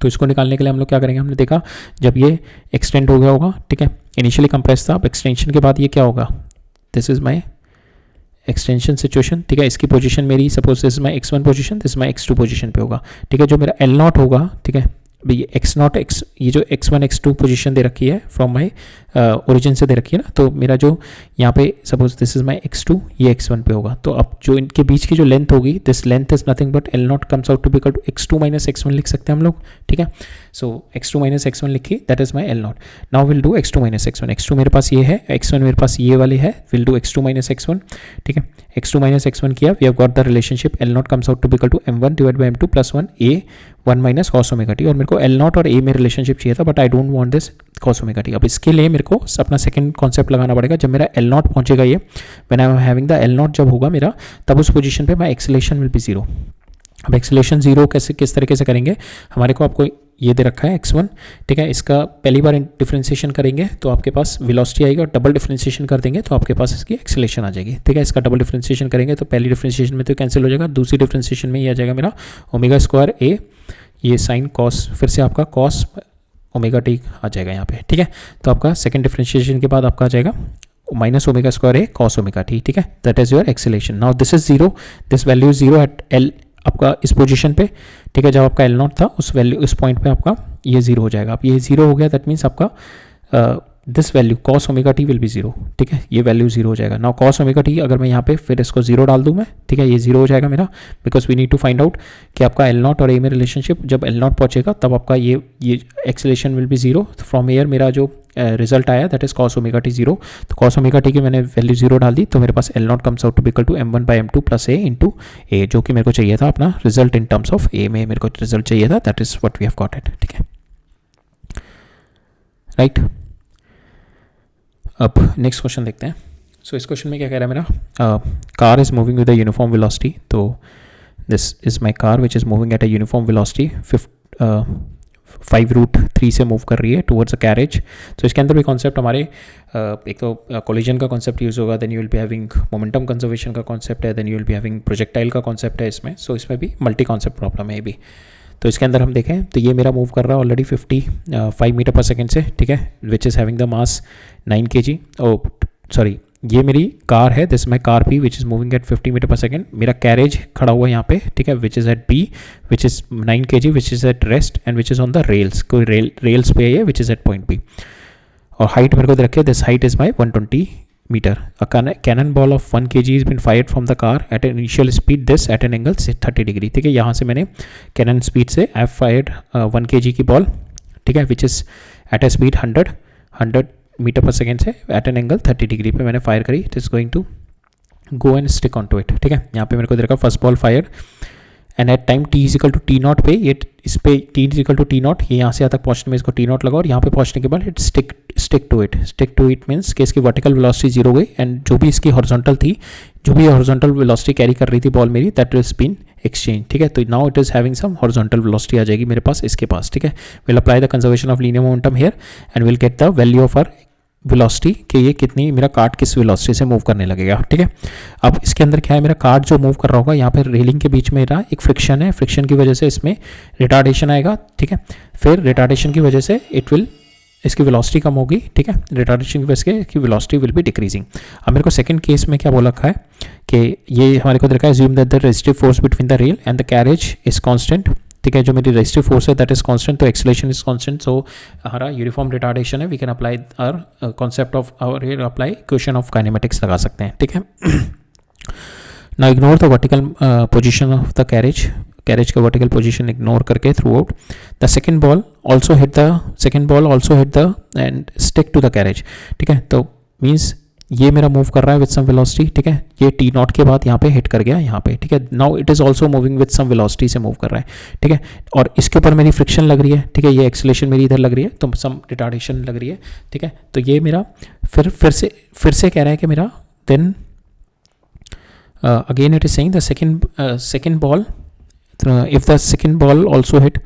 तो इसको निकालने के लिए हम लोग क्या करेंगे, हमने देखा जब ये एक्सटेंड हो गया होगा, ठीक है, इनिशियली कंप्रेस था, अब एक्सटेंशन के बाद ये क्या होगा, this is my extension situation. ठीक है, इसकी पोजीशन मेरी suppose this is my x1 position, this my x2 position पे होगा. ठीक है, जो मेरा L0 होगा, ठीक है, ये x0 ये जो x1 x2 पोजीशन दे रखी है फ्रॉम माई ओरिजिन से दे रखी है ना, तो मेरा जो यहाँ पे suppose this is my x2, ये x1 पे होगा. तो अब जो इनके बीच की जो लेंथ होगी, this length is nothing but L0 comes out to be equal to x2 minus x1 लिख सकते हैं हम लोग. ठीक है, सो x2 माइनस x1 लिखी, that is my L0. Now will do x2 minus x1. x2 मेरे पास ये है, x1 मेरे पास ये वाली है, will do x2 minus x1. ठीक है, x2 माइनस x1 किया, we have got the relationship L0 comes out to be equal to m1 divide by m2 plus 1 a 1 minus cos omega t. और मेरे को L0 और a में relationship चाहिए था, but I don't want this cos omega T. अब इसके लिए मेरे को अपना सेकंड कॉन्सेप्ट लगाना पड़ेगा. जब मेरा L0 पहुंचेगा, ये when I am having the L0 जब होगा मेरा, तब उस पोजीशन पे माई एक्सेलेरेशन विल बी जीरो. अब एक्सेलेरेशन जीरो किस तरीके से करेंगे, हमारे को आपको ये दे रखा है x1. ठीक है, इसका पहली बार डिफरेंशिएशन करेंगे तो आपके पास वेलोसिटी आएगी, और डबल डिफरेंशिएशन कर देंगे तो आपके पास इसकी एक्सेलेरेशन आ जाएगी. ठीक है, इसका डबल डिफरेंशिएशन करेंगे तो पहली डिफरेंशिएशन में तो कैंसिल हो जाएगा, दूसरी डिफरेंशिएशन में ये आ जाएगा मेरा ओमेगा स्क्वायर a, ये साइन कॉस, फिर से आपका कॉस ओमेगा टी आ जाएगा यहाँ पे. ठीक है, तो आपका सेकंड डिफरेंशिएशन के बाद आपका आ जाएगा minus omega square a cos omega t. ठीक है, that is your acceleration. Now this is zero, this value is zero at L आपका इस पोजीशन पे, ठीक है, जब आपका एल नॉट था उस वैल्यू, इस पॉइंट पे आपका ये 0 हो जाएगा। अब ये 0 हो गया, दैट मीन्स आपका this value cos omega T will be 0, ठीक है, ये वैल्यू 0 हो जाएगा। नाउ कॉस ओमेगा टी अगर मैं यहाँ पे फिर इसको 0 डाल दूँ मैं, ठीक है, ये 0 हो जाएगा मेरा, because we need to find out कि आपका एल नॉट और ए में रिलेशनशिप, जब एल नॉट पहुँचेगा तब आपका ये acceleration will B 0। From air मेरा जो रिजल्ट आया that is cos omega T 0, तो कॉस ओमेगा टी की मैंने वैल्यू 0 डाल दी, तो मेरे पास L naught comes out to be equal to m1/m2 plus A into A, जो कि मेरे को चाहिए था अपना result in terms of A में मेरे को रिजल्ट चाहिए था, that is what we have got it, ठीक है, राइट। अब नेक्स्ट क्वेश्चन देखते हैं। सो इस क्वेश्चन में क्या कह रहा है मेरा, car is moving with a uniform velocity, तो this is my car which is moving at a uniform velocity 5√3 से मूव कर रही है टुवर्ड्स अ कैरेज। तो इसके अंदर भी कॉन्सेप्ट हमारे एक तो कोलिजन का कॉन्सेप्ट यूज़ होगा, then you will be having momentum conservation का कॉन्सेप्ट है, then you will be having projectile का कॉन्सेप्ट है इसमें। सो इसमें भी मल्टी कॉन्सेप्ट प्रॉब्लम है भी। तो इसके अंदर हम देखें तो ये मेरा मूव कर रहा है ऑलरेडी 55 मीटर पर सेकेंड से, ठीक है, विच is having the mass 9 kg। Oh sorry, ये मेरी कार है, this my car P which is moving at 50 metre per second. मेरा कैरेज खड़ा हुआ है यहाँ पे, ठीक है, which is at B which is 9 kg which is at rest and which is on the rails, कोई रेल्स पे है विच इज़ एट पॉइंट बी। और हाइट मेरे को दे रखी है, this height is my 120 meter. A cannonball of 1 kg has been fired from the car at an initial speed, this at an angle 30 degree, ठीक है। यहाँ से मैंने कैनन स्पीड से आई फायर्ड 1 kg की बॉल, ठीक है, which is at a speed 100 metre per second से एट एन एंगल 30 डिग्री पे मैंने फायर करी। It is going to go and stick on to it, ठीक है। यहाँ पे मेरे को देखा first ball fire and at time t is equal to t naught पे, ये इस पे t is equal to t naught, ये यहाँ से यहाँ तक पहुँचने में इसको टी नॉट लगा और यहाँ पे पहुँचने के बाद it stick to it means कि इसकी वर्टिकल वेलोसिटी 0 गई एंड जो भी इसकी हॉरिजॉन्टल थी, जो भी हॉरिजॉन्टल वेलोसिटी कैरी कर रही थी बॉल मेरी, दैट इज बीन एक्सचेंज, ठीक है। तो now it is having some horizontal velocity आ जाएगी मेरे पास, इसके पास, ठीक है। Will apply the conservation of linear momentum here and will get the value of our velocity कि ये कितनी मेरा कार्ट किस वेलोसिटी से मूव करने लगेगा, ठीक है। अब इसके अंदर क्या है, मेरा कार्ट जो मूव कर रहा होगा, यहाँ पे रेलिंग के बीच में मेरा एक फ्रिक्शन है, फ्रिक्शन की वजह से इसमें रिटार्डेशन आएगा, ठीक है। फिर रिटार्डेशन की वजह से इट विल, इसकी वेलोसिटी कम होगी, ठीक है, रिटार्डेशन की वजह से इसकी वेलोसिटी विल बी डिक्रीजिंग। अब मेरे को सेकंड केस में क्या बोल रखा है कि ये हमारे को देखा है assume that the resistive force between the rail and the carriage is constant, ठीक है। जो मेरी रेजिस्टिव फोर्स है दैट इज कांस्टेंट, तो एक्सेलरेशन इज कांस्टेंट, सो हमारा यूनिफॉर्म रिटार्डेशन है। We can apply our concept of our apply equation of kinematics लगा सकते हैं, ठीक है। Now ignore the vertical position of the carriage का वर्टिकल पोजीशन इग्नोर करके throughout the second ball also hit the and stick to the carriage, ठीक है। तो मीन्स ये मेरा मूव कर रहा है विद सम वेलोसिटी, ठीक है। ये टी नॉट के बाद यहाँ पे हिट कर गया यहाँ पे, ठीक है। Now it is also moving with some velocity से मूव कर रहा है, ठीक है। और इसके ऊपर मेरी फ्रिक्शन लग रही है, ठीक है, ये एक्सेलरेशन मेरी इधर लग रही है, तो सम रिटार्डेशन लग रही है, ठीक है। तो ये मेरा फिर से कह रहा है कि मेरा then again it is saying the second ball, if the second ball also hit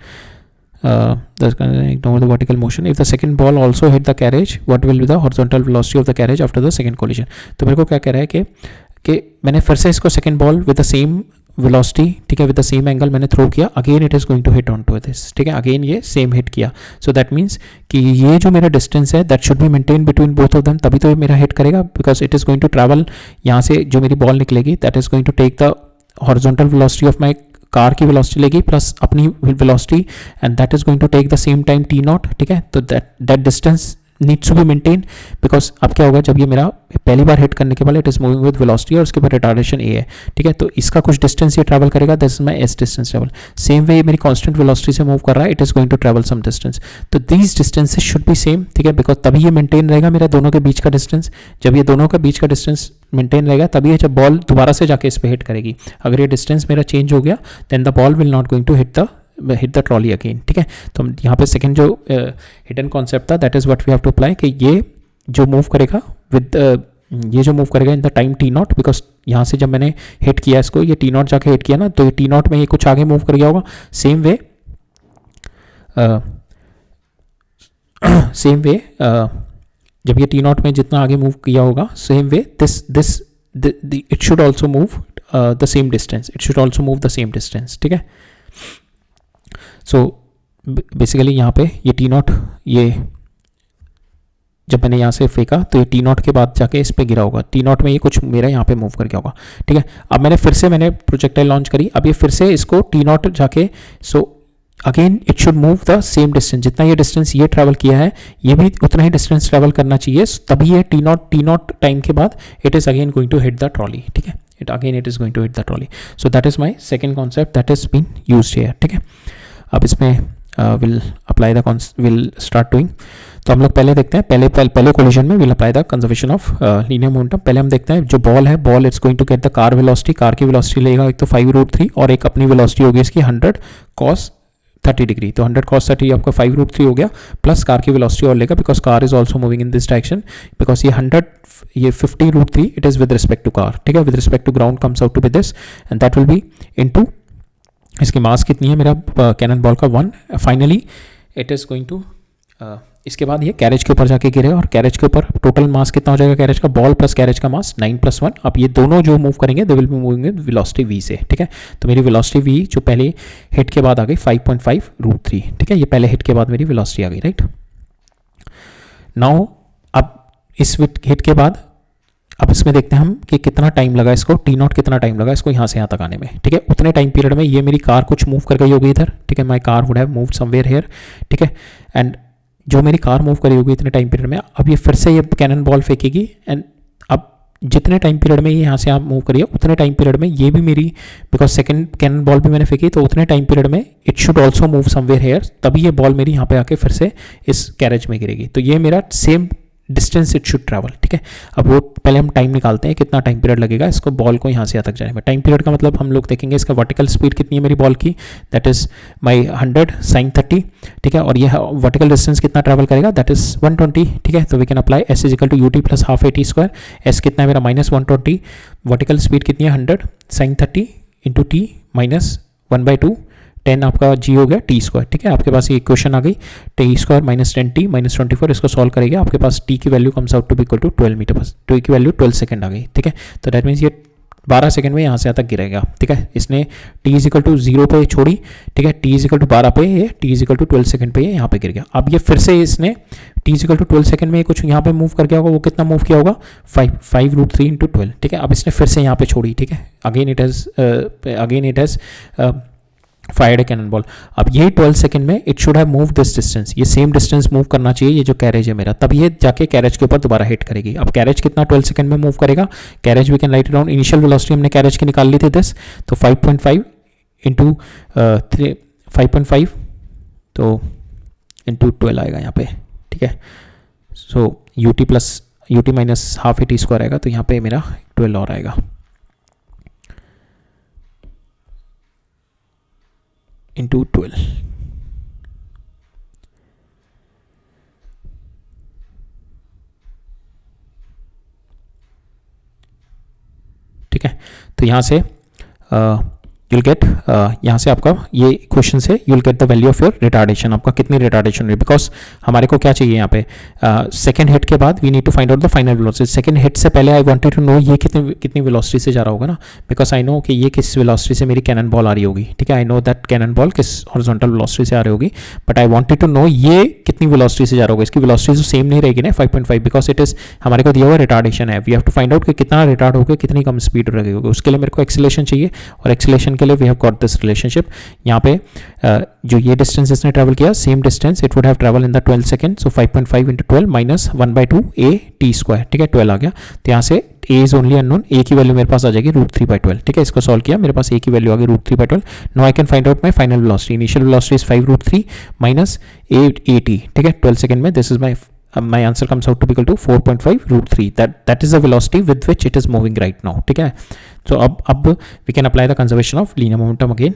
ignore the vertical motion, if the second ball also hit the carriage, what will be the horizontal velocity of the carriage after the second collision। तो मेरे को क्या कह रहा है कि मैंने फिर से इसको second ball with the same velocity, ठीक है, विद द सेम एंगल मैंने थ्रो किया, again it is going to hit on to this, ठीक है, अगेन ये सेम हिट किया। सो दैट मीन्स कि ये जो मेरा डिस्टेंस है that should be maintain between both of them, तभी तो ये मेरा हिट करेगा, because it is going to travel, यहाँ से जो मेरी बॉल निकलेगी that is going to take the horizontal velocity of my car की वेलोसिटी लेगी प्लस अपनी velocity and that is going to take the same time t naught, ठीक है। तो that distance needs to be maintain, because अब क्या होगा जब ये मेरा पहली बार हिट करने के बाद it is moving with velocity और उसके बाद रिटार्डेशन ए है, ठीक है। तो इसका कुछ डिस्टेंस ये ट्रैवल करेगा, this is my S distance travel. Same way मेरी कांस्टेंट वेलोसिटी से मूव कर रहा है, it is going to travel some distance, तो these distances should be same, ठीक है, बिकॉज तभी ये मेंटेन रहेगा मेरा दोनों के बीच का डिस्टेंस। जब ये दोनों के बीच का डिस्टेंस मेंटेन रहेगा तभी जब बॉल दोबारा से जाके इस पे हिट करेगी। अगर ये डिस्टेंस मेरा चेंज हो गया then the ball will not going to hit the trolley again, ठीक है। तो यहाँ पे सेकंड जो हिडन कॉन्सेप्ट था that is what we have to apply कि ये जो मूव करेगा in the time t naught, because यहाँ से जब मैंने हिट किया इसको, ये टी नॉट जाके हिट किया ना, तो ये टी नॉट में ये कुछ आगे मूव कर गया होगा। सेम वे जब ये टी नॉट में जितना आगे मूव किया होगा, same way this it should also move the same distance, ठीक है। सो बेसिकली यहाँ पे ये टी नॉट, ये जब मैंने यहाँ से फेंका तो ये टी नॉट के बाद जाके इस पे गिरा होगा, टी नॉट में ये कुछ मेरा यहाँ पे मूव करके होगा, ठीक है। अब मैंने फिर से प्रोजेक्टाइल लॉन्च करी, अब ये फिर से इसको टी नॉट जाके, so again it should move the same distance, जितना ये डिस्टेंस ये ट्रैवल किया है ये भी उतना ही डिस्टेंस ट्रैवल करना चाहिए, तभी ये टी नॉट टाइम के बाद it is again going to hit the trolley, ठीक है। It is going to hit the trolley. So that is my second concept that is been used here, ठीक है। अब इसमें विल स्टार्ट डूइंग। तो हम लोग पहले देखते हैं, पहले कोलिजन में will apply the conservation of linear momentum. पहले हम देखते हैं जो बॉल है, ball it's going to get the car velocity, car की वेलोसिटी लेगा एक तो 5√3 और एक अपनी वेलोसिटी होगी इसकी 100 cos 30 डिग्री। तो 100 cos 30 आपका 5√3 हो गया, प्लस कार की वेलोसिटी और लेगा because car is also moving in this direction, because ये 50√3 it is with respect to car, ठीक है। With respect to ground comes out to be this and that will be into, इसकी mass कितनी है मेरा cannon ball का 1। Finally it is going to, इसके बाद ये कैरेज के ऊपर जाके गिरे और कैरेज के ऊपर टोटल मास कितना हो जाएगा कैरेज का, बॉल प्लस कैरेज का मास 9+1। अब ये दोनों जो मूव करेंगे they will be moving with velocity v से, ठीक है। तो मेरी वेलोसिटी v जो पहले हिट के बाद आ गई 5.5√3, ठीक है। ये पहले हिट के बाद मेरी वेलोसिटी आ गई, राइट। नाउ अब इस हिट के बाद अब इसमें देखते हैं हम कि कितना टाइम लगा इसको, टी नॉट कितना टाइम लगा इसको यहाँ से यहाँ तक आने में, ठीक है। उतने टाइम पीरियड में ये मेरी कार कुछ मूव कर गई होगी इधर, ठीक है। My car would have moved somewhere here, ठीक है। एंड जो मेरी कार मूव करी होगी इतने टाइम पीरियड में, अब ये फिर से ये कैनन बॉल फेंकेगी एंड अब जितने टाइम पीरियड में ये यहाँ से आप मूव करिए उतने टाइम पीरियड में ये भी मेरी, बिकॉज सेकंड कैनन बॉल भी मैंने फेंकी तो उतने टाइम पीरियड में it should also move somewhere here, तभी ये बॉल मेरी यहाँ पे आके फिर से इस कैरेज में गिरेगी। तो ये मेरा same distance it should travel, ठीक है। अब वो पहले हम टाइम निकालते हैं कितना टाइम पीरियड लगेगा इसको बॉल को यहाँ से यहाँ तक जाने में। टाइम पीरियड का मतलब हम लोग देखेंगे इसका वर्टिकल स्पीड कितनी है मेरी बॉल की, दैट इज माई 100 sin 30, ठीक है। और ये वर्टिकल डिस्टेंस कितना ट्रैवल करेगा, दैट इज 120, ठीक है। तो we can apply s is equal to ut plus half at², s कितना है मेरा -120, वर्टिकल स्पीड कितनी है 100 sin 30 इंटू टी माइनस 1/2, 10 आपका g हो गया t², ठीक है। आपके पास ये इक्वेशन आ गई t² माइनस 10t माइनस 24, इसको सॉल्व करेंगे आपके पास t की value comes out to be equal to 12 metre, बस t की वैल्यू 12 सेकंड आ गई, ठीक है। तो दैट मीन्स ये 12 सेकंड में यहाँ से यहाँ तक गिरेगा, ठीक है। इसने t इज इक्वल टू 0 पे छोड़ी, ठीक है। t इज इक्वल टू 12 पे, ये t is equal to 12 second पे ये यहाँ पे गिर गया। अब ये फिर से इसने t is equal to 12 second में कुछ यहाँ पे मूव कर गया होगा, वो कितना मूव किया होगा 5√3 इंटू 12, ठीक है। अब इसने फिर से यहाँ पे छोड़ी, ठीक है। Again it has fired cannon ball. अब ये 12 सेकंड में it should have move this distance, ये सेम डिस्टेंस मूव करना चाहिए ये जो कैरेज है मेरा, तब ये जाके कैरेज के ऊपर दोबारा हिट करेगी। अब कैरेज कितना 12 सेकंड में मूव करेगा, carriage we can write down, initial velocity हमने कैरेज की निकाल ली थी 10, तो 5.5 इंटू 5.5 तो इंटू 12 आएगा यहाँ पे, ठीक है। सो ut माइनस हाफ at² आएगा, तो यहाँ पे मेरा 12 और आएगा इंटू 12, ठीक है। तो यहाँ से you'll get यहाँ से आपका ये क्वेश्चन से you'll get the value of your retardation, आपका कितनी रिटार्डेशन हुई, बिकॉज हमारे को क्या चाहिए यहाँ पे सेकेंड हिट के बाद we need to find out the final velocity. Second hit से पहले आई वांटेड टू नो ये कितनी वेलोसिटी से जा रहा होगा ना, बिकॉज आई नो कि ये किस वेलोसिटी से मेरी कैनन बॉल आ रही होगी, ठीक है। I know that cannon ball किस हॉरिजॉन्टल वेलोसिटी से आ रही होगी, but I wanted to know ये कितनी वेलोसिटी से जा रहा होगा। इसकी वेलोसिटी तो सेम नहीं रहेगी ना 5.5, बिकॉज इट इज हमारे को दिया हुआ रिटार्डेशन है। We have to find out कि कितना रिटार्ड होगा, कितनी कम स्पीड रहेगी होगी। उसके लिए मेरे को एक्सेलरेशन चाहिए, और एक्सेलरेशन के लिए we have got this relationship. यहाँ पे जो ये डिस्टेंस इसने ट्रैवल किया, same distance it would have travel in the 12 second, so 5.5 into 12 minus 1/2 at², ठीक है। 12 आ गया, तो यहाँ से a is only unknown, a की वैल्यू मेरे पास आ जाएगी √3/12, ठीक है। इसको सॉल्व किया, मेरे पास a की वैल्यू आ गई √3/12। No I can find out my final velocity, initial velocity is 5√3 minus at, ठीक है, 12 सेकंड में। This is my answer comes out to be equal to 4.5√3, that is the velocity with which it is moving right now, ठीक है। So अब we can apply the conservation of linear momentum again.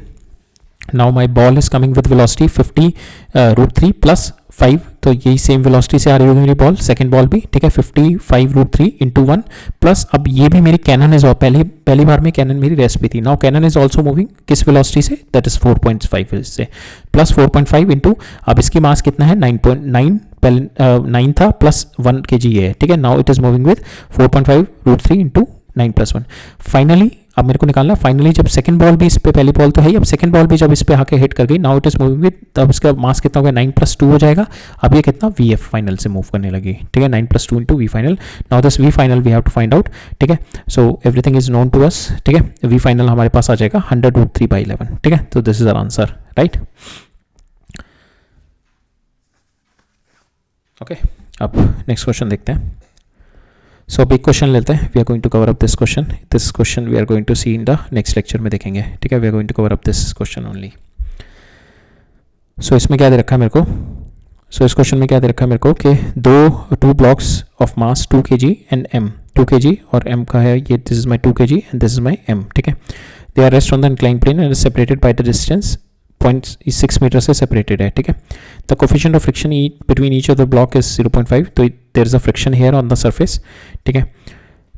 Now my ball is coming with velocity 50√3 plus 5, तो यही same velocity से आ रही होगी मेरी बॉल, सेकंड बॉल भी, ठीक है। 55√3 इंटू 1 प्लस, अब ये भी मेरी कैनन इज, पहली बार में कैनन मेरी रेस्ट पे थी, now cannon is also moving किस वेलोसिटी से, दैट इज 4.5 से, प्लस 4.5 इंटू, अब इसकी मास कितना है 9.9, पहले 9 था प्लस 1 kg है, ठीक है। Now it is moving with 4.5√3 into 9+1। Finally अब मेरे को निकालना फाइनली जब सेकंड बॉल भी इस पे, पहली बॉल तो है ही, अब सेकंड बॉल भी जब इस पे आके हिट कर गई, now it is moving with, तब इसका मास कितना हो गया 9+2 हो जाएगा। अब ये कितना VF फाइनल से मूव करने लगी, ठीक है, 9+2 into V final. Now this V final we have to find out, ठीक है, so everything is known to us, ठीक है, V फाइनल हमारे पास आ जाएगा 100√3/11, ठीक है, तो this is our answer, right. Okay, अब नेक्स्ट क्वेश्चन देखते हैं। सो अब एक क्वेश्चन लेते हैं, we are going to cover up this question we are going to see in the next lecture में देखेंगे, ठीक है, we are going to cover up this question only. So इसमें क्या दे रखा है मेरे को, सो इस क्वेश्चन में क्या दे रखा है मेरे को कि two blocks of mass 2 kg and m, 2 kg और m का है ये, this is my 2 kg and this is my m, ठीक है, they are rest on the incline plane and separated by the distance 0.6 metre से separated है, ठीक है। The coefficient of friction between each of the block is 0.5, तो there is a friction here on the surface, ठीक है।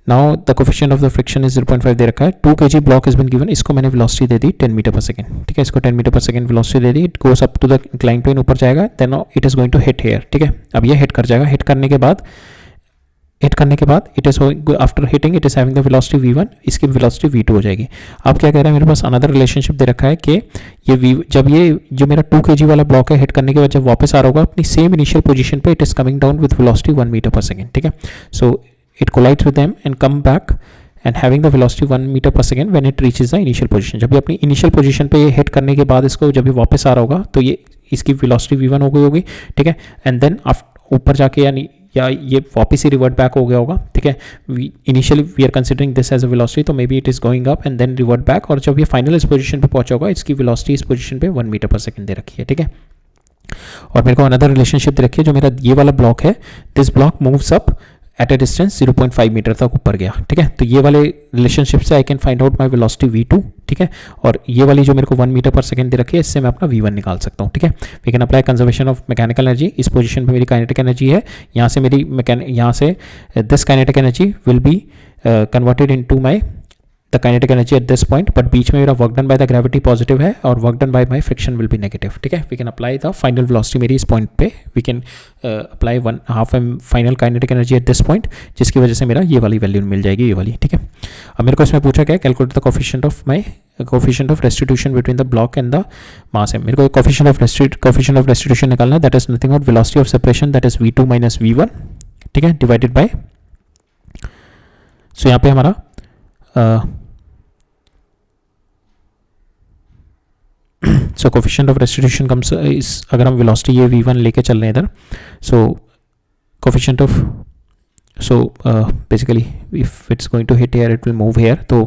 Now the coefficient of the friction is 0.5 दे रखा है, 2 kg block is been given, इसको मैंने वेलोसिटी दे दी 10 मीटर पर सेकंड, ठीक है, इसको 10 मीटर पर सेकंड वेलोसिटी दे दी, it goes up to the incline plane, ऊपर जाएगा, then it is going to hit here, ठीक है। अब ये हिट कर जाएगा, हिट करने के बाद it is after hitting it is having the velocity v1, इसकी वेलोसिटी v2 हो जाएगी। अब क्या कह रहा है मेरे पास अनदर रिलेशनशिप दे रखा है कि ये जब ये जो मेरा 2 kg वाला ब्लॉक है हिट करने के बाद जब वापस आ रहा होगा अपनी सेम इनिशियल पोजीशन पे, it is coming down with velocity 1 metre per second, ठीक है। So it collides with them and come back and having the velocity 1 metre per second when it reaches the initial position. जब ये अपनी initial position पे ये hit करने के बाद इसको जब ये वापस आ रहा होगा तो ये इसकी वेलोसिटी v1 हो गई होगी, ठीक है, एंड देन ऊपर जाके या ये वापस ही रिवर्ट बैक हो गया होगा, ठीक है। Initially we are considering this as a velocity, तो maybe it is going up and then revert back, और जब ये फाइनल इस पोजीशन पे पहुंचा होगा इसकी वेलोसिटी इस पोजीशन पे 1 मीटर पर सेकंड दे रखी है, ठीक है। और मेरे को अनदर रिलेशनशिप दे रखी है, जो मेरा ये वाला ब्लॉक है, this block moves up at a distance 0.5 metre तक ऊपर गया, ठीक है, तो ये वाले रिलेशनशिप से आई can find out my velocity v2, ठीक है, और ये वाली जो मेरे को 1 मीटर पर सेकंड दे रखी है इससे मैं अपना v1 निकाल सकता हूँ, ठीक है। We can apply conservation of mechanical energy, इस पोजीशन पे मेरी काइनेटिक एनर्जी है, यहाँ से मेरी यहाँ से this kinetic energy will be converted into my the kinetic energy at this point, but बीच में मेरा work done by the gravity positive है और work done by my friction will be negative, ठीक है। We can apply the final velocity मेरी इस point पे, we can apply 1/2 m final kinetic energy at this point, जिसकी वजह से मेरा ये वाली वैल्यू मिल जाएगी, ये वाली, ठीक है। अब मेरे को इसमें पूछा गया calculate the coefficient of restitution between the block and the mass है। मेरे को कोफिशिएंट ऑफ रेस्टिट्यूशन निकालना है, that is nothing but velocity of separation, that is v2 minus v1, ठीक है, डिवाइडेड बाय, सो यहाँ पे हमारा सो कोफिशिएंट ऑफ रेस्टिट्यूशन कम्स इस, अगर हम वेलोसिटी ये v1 लेके चल रहे हैं इधर, so coefficient of, so basically if it's going to hit here it will move here, तो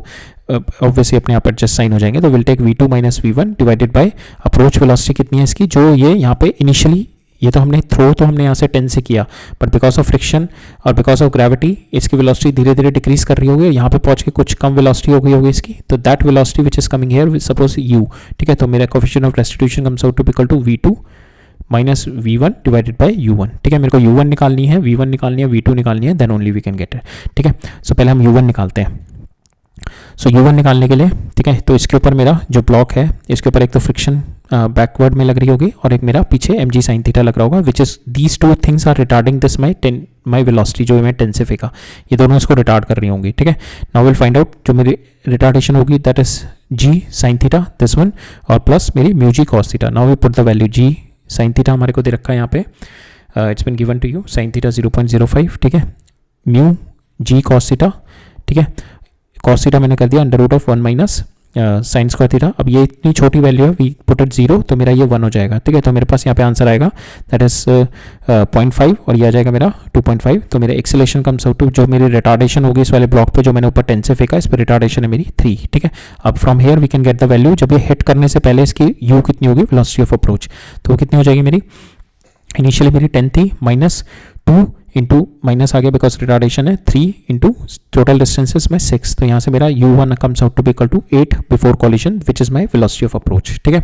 ऑब्वियसली अपने आप एडजस्ट साइन हो जाएंगे, तो will take v2 minus v1 divided by approach velocity कितनी है इसकी, जो ये यहाँ पे इनिशियली ये तो हमने थ्रो तो हमने यहाँ से 10 से किया, बट बिकॉज ऑफ फ्रिक्शन और बिकॉज ऑफ ग्रेविटी इसकी वेलोसिटी धीरे धीरे डिक्रीज कर रही होगी, यहाँ पे पहुंच के कुछ कम वेलोसिटी हो गई होगी इसकी, तो that velocity which is coming here suppose u, ठीक है, तो मेरा coefficient of restitution comes out to equal to v2 minus v1 divided by u1, ठीक है। मेरे को u1 निकालनी है, v1 निकालनी है, v2 निकालनी है, then only we can get it, ठीक है। सो पहले हम u1 निकालते हैं। सो u1 निकालने के लिए, ठीक है, तो इसके ऊपर मेरा जो ब्लॉक है इसके ऊपर एक तो फ्रिक्शन बैकवर्ड में लग रही होगी और एक मेरा पीछे mg sin थीटा लग रहा होगा, which is these two things are retarding this my velocity, जो मैं 10 से फेंका, ये दोनों इसको रिटार्ड कर रही होंगी, ठीक है। नाउ विल फाइंड आउट जो मेरी रिटार्डेशन होगी, that is g sin theta this one, और प्लस मेरी mu g cos theta. Now we put the value g sin theta हमारे को दे रखा है यहाँ पे, it's been given to you, sin theta 0.05, ठीक है, म्यू g cos थीटा, ठीक है, cos थीटा मैंने कर दिया under root of 1 minus sine square theta. अब ये इतनी छोटी वैल्यू है, वी पुट इट 0, तो मेरा ये 1 हो जाएगा, ठीक है। तो मेरे पास यहाँ पे आंसर आएगा दैट इज 0.5 और ये आ जाएगा मेरा 2.5, तो मेरा एक्सेलेरेशन कम्स आउट टू, जो मेरी रिटार्डेशन होगी इस वाले ब्लॉक पे जो मैंने ऊपर 10 से फेंका, इस पर रिटार्डेशन है मेरी 3, ठीक है। अब from here we can get the value, जब ये हिट करने से पहले इसकी u कितनी होगी, वेलोसिटी ऑफ अप्रोच, तो वो कितनी हो जाएगी मेरी, इनिशियली मेरी 10 थी, माइनस 2 इंटू माइनस आ गया बिकॉज रिटार्डेशन है, 3 इंटू टोटल डिस्टेंसेस में 6, तो यहाँ से मेरा u1 comes out to be equal to 8 before collision which is my velocity of approach, ठीक है।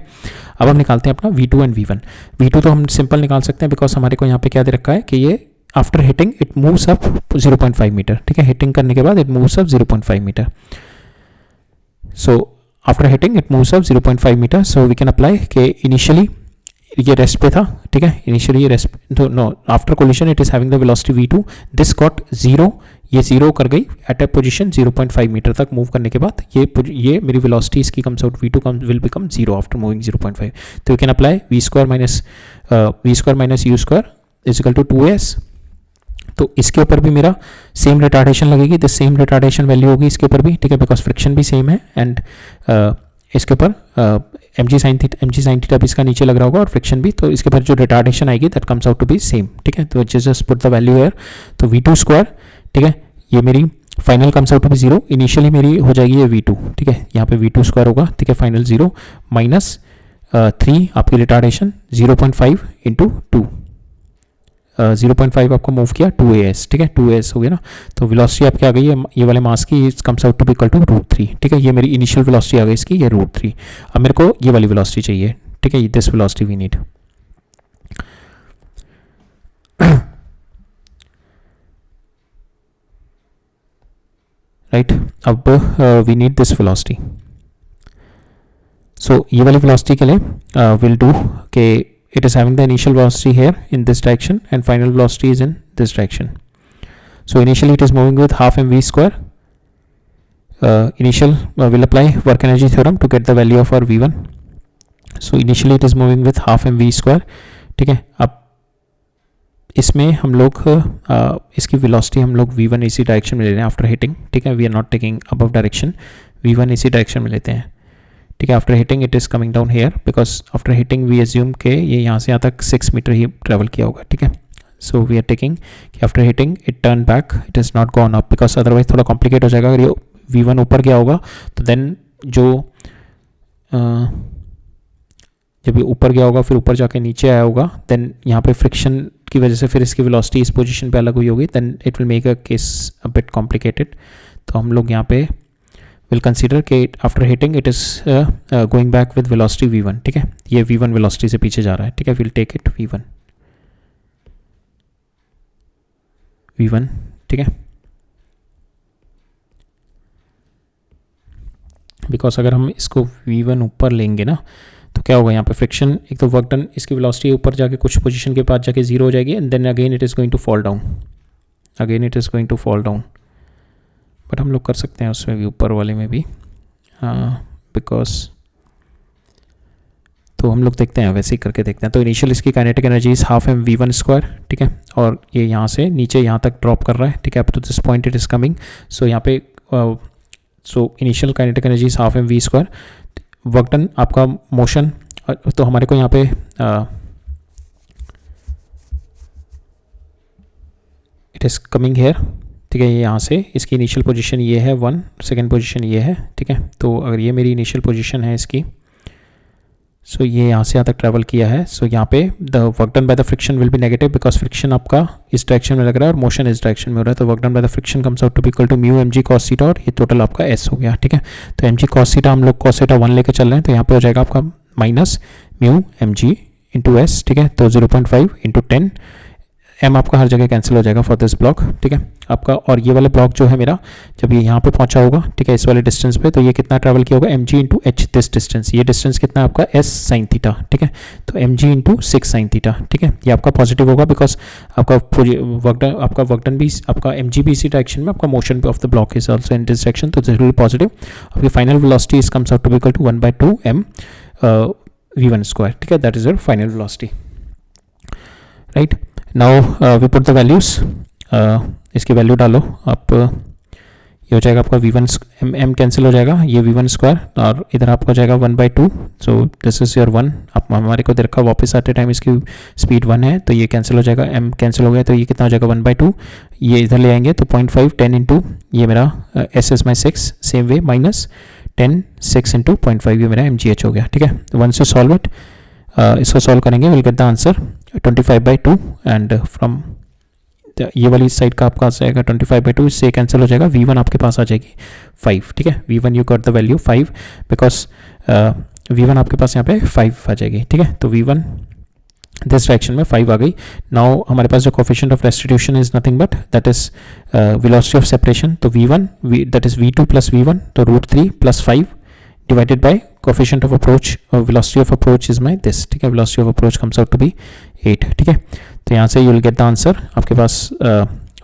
अब हम निकालते हैं अपना v2 एंड v1। v2 तो हम सिंपल निकाल सकते हैं बिकॉज हमारे को यहाँ पे क्या दे रखा है कि ये after hitting it moves up 0.5 metre, ठीक है, हिटिंग करने के बाद it moves up 0.5 metre, so after hitting it moves up 0.5 metre, so we can apply कि इनिशियली ये रेस्ट पे था, ठीक है, इनिशियली ये रेस्ट, तो no after collision it is having the velocity v2, this got 0, ये 0 कर गई एट ए पोजीशन 0.5 मीटर तक मूव करने के बाद ये मेरी वेलोसिटी इसकी comes out v2 will become 0 after moving 0.5. तो you can apply v² minus u² is equal to 2s. तो इसके ऊपर भी मेरा सेम रिटार्डेशन लगेगी, द सेम रिटार्डेशन वैल्यू होगी इसके ऊपर भी, ठीक है, बिकॉज फ्रिक्शन भी सेम है. एंड इसके ऊपर mg sin थीटा भी इसका नीचे लग रहा होगा और फ्रिक्शन भी, तो इसके ऊपर जो रिटार्डेशन आएगी that comes out to be same, ठीक है. तो just put the value here. तो v2², ठीक है, ये मेरी final comes out to be 0. Initially मेरी हो जाएगी ये v2, ठीक है, यहाँ पे v2² होगा, ठीक है, फाइनल 0 माइनस 3 आपकी रिटार्डेशन 0.5 इंटू 2, 0.5 आपको मूव किया 2as, ठीक है, 2as हो गया ना. तो वेलोसिटी आपकी आ गई है ये वाले मास की, comes out to be equal to √3, ठीक है. ये मेरी इनिशियल वेलोसिटी आ गई इसकी, ये √3. अब मेरे को ये वाली वेलोसिटी चाहिए, ठीक है, this velocity we need. Right, अब we need this velocity. So ये वाली वेलोसिटी के लिए विल डू के it is having the initial velocity here in this direction and final velocity is in this direction. So initially it is moving with half mv². Initial will apply work energy theorem to get the value of our v1. So initially it is moving with half mv², ठीक है. अब इसमें हम लोग इसकी velocity हम लोग v1 इसी डायरेक्शन में ले रहे हैं आफ्टर हिटिंग, ठीक है. We are not taking above direction, v1 इसी डायरेक्शन में लेते हैं, ठीक है. After hitting it is coming down here because after hitting we assume के ये यहाँ से यहाँ तक 6 मीटर ही ट्रेवल किया होगा, ठीक है. सो वी आर टेकिंग कि after hitting it turn back, it is not gone up because otherwise थोड़ा कॉम्प्लिकेट हो जाएगा. अगर ये v1 ऊपर गया होगा तो देन जब ये ऊपर गया होगा फिर ऊपर जाके नीचे आया होगा, देन यहाँ पे फ्रिक्शन की वजह से फिर इसकी वेलोसिटी इस पोजीशन पे अलग हुई होगी, then it will make a case a bit complicated. तो हम लोग यहाँ पे विल कंसीडर के after hitting it is going back with velocity v1, ठीक है. ये v1 वेलोसिटी से पीछे जा रहा है, ठीक है. विल टेक इट v1, ठीक है. बिकॉज अगर हम इसको v1 ऊपर लेंगे ना तो क्या होगा, यहाँ पे फ्रिक्शन, एक तो वर्क डन, इसकी वेलोसिटी ऊपर जाके कुछ पोजीशन के बाद जाके 0 हो जाएगी and then again it is going to fall down. But हम लोग कर सकते हैं उसमें भी, ऊपर वाले में भी, बिकॉज तो हम लोग देखते हैं वैसे ही करके देखते हैं. तो इनिशियल इसकी kinetic energy is half mv1², ठीक है, और ये यहाँ से नीचे यहाँ तक ड्रॉप कर रहा है, ठीक है. Up to this point it is coming. So यहाँ पे so initial kinetic energy is half mv². Work done आपका मोशन, तो हमारे को यहाँ पे इट इज़ कमिंग हेयर, ठीक है. यहाँ से इसकी इनिशियल पोजीशन ये है 1, सेकेंड पोजीशन ये है, ठीक है. तो अगर ये मेरी इनिशियल पोजीशन है इसकी, सो ये यहाँ से यहाँ तक ट्रैवल किया है. सो यहाँ पे the work done by the friction will be negative because friction आपका इस डायरेक्शन में लग रहा है और मोशन इस डायरेक्शन में हो रहा है. तो work done by the friction comes out to be equal to mu mg cos theta, और ये टोटल आपका s हो गया, ठीक है. तो mg cos थीटा हम लोग cos थीटा 1 लेके चल रहे हैं, तो यहाँ पे हो जाएगा आपका minus mu mg into s, ठीक है. तो 0.5 इंटू 10, m आपका हर जगह कैंसिल हो जाएगा फॉर दिस ब्लॉक, ठीक है आपका. और ये वाला ब्लॉक जो है मेरा, जब ये यहाँ पे पहुँचा होगा, ठीक है, इस वाले डिस्टेंस पे, तो ये कितना ट्रैवल किया होगा, mg into h this distance. ये डिस्टेंस कितना है आपका s sin थीटा, ठीक है. तो mg इंटू 6 sin थीटा, ठीक है. ये आपका पॉजिटिव होगा बिकॉज आपका वर्क डन भी, आपका mg भी इसी डायरेक्शन में, आपका motion of the block is also in this direction, तो दिस विल बी पॉजिटिव. आपकी final velocity is comes out to be equal to 1/2 m v1², ठीक है. That is your final velocity, right. Now we put the values, इसकी value डालो आप. ये हो जाएगा आपका v1 m कैंसिल हो जाएगा, ये v1² और इधर आपको हो जाएगा 1/2. So this is your 1. आप हमारे को दे रखा वापस आते टाइम इसकी स्पीड 1 है, तो ये कैंसिल हो जाएगा, m कैंसिल हो गया, तो ये कितना हो जाएगा 1/2. ये इधर ले आएंगे तो 0.5 10 इंटू ये मेरा s is my 6, same way minus 10 6 into 0.5, ये मेरा mgh हो गया, ठीक है. वंस यू सॉल्व इट, इसको सॉल्व करेंगे will get the answer 25/2 and from ये वाली साइड का आपका आ जाएगा 25/2, इससे कैंसिल हो जाएगा. v1 आपके पास आ जाएगी 5, ठीक है. v1 you got the value 5 because v1 आपके पास यहाँ पे 5 आ जाएगी, ठीक है. तो v1 दिस डायरेक्शन में 5 आ गई. नाउ हमारे पास जो coefficient of restitution is nothing but that is velocity of separation. तो v1 that is v2 plus v1, तो √3 plus 5 divided by coefficient of approach, velocity of approach is my this, ठीक है. velocity of approach comes out to be 8, ठीक है. तो यहाँ से you will get the answer, आपके पास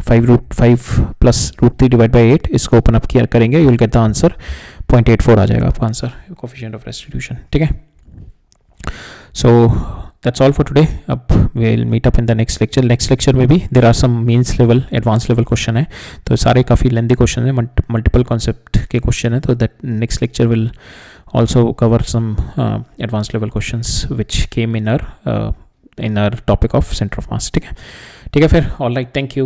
5 प्लस √3 डिवाइड बाई 8, इसको ओपन अप किया करेंगे, you will get the answer 0.84 आ जाएगा आपका आंसर, कोफिशिएंट ऑफ रेस्टिट्यूशन, ठीक है। So that's all for today. अब will meet up in the next lecture. Next lecture में भी there are some means level, advance level question है, तो सारे काफ़ी लेंदी क्वेश्चन है, मल्टीपल कॉन्सेप्ट के क्वेश्चन है, तो that next lecture will also cover some advanced level questions which came in our topic of center of mass, ठीक है फिर, all right, thank you।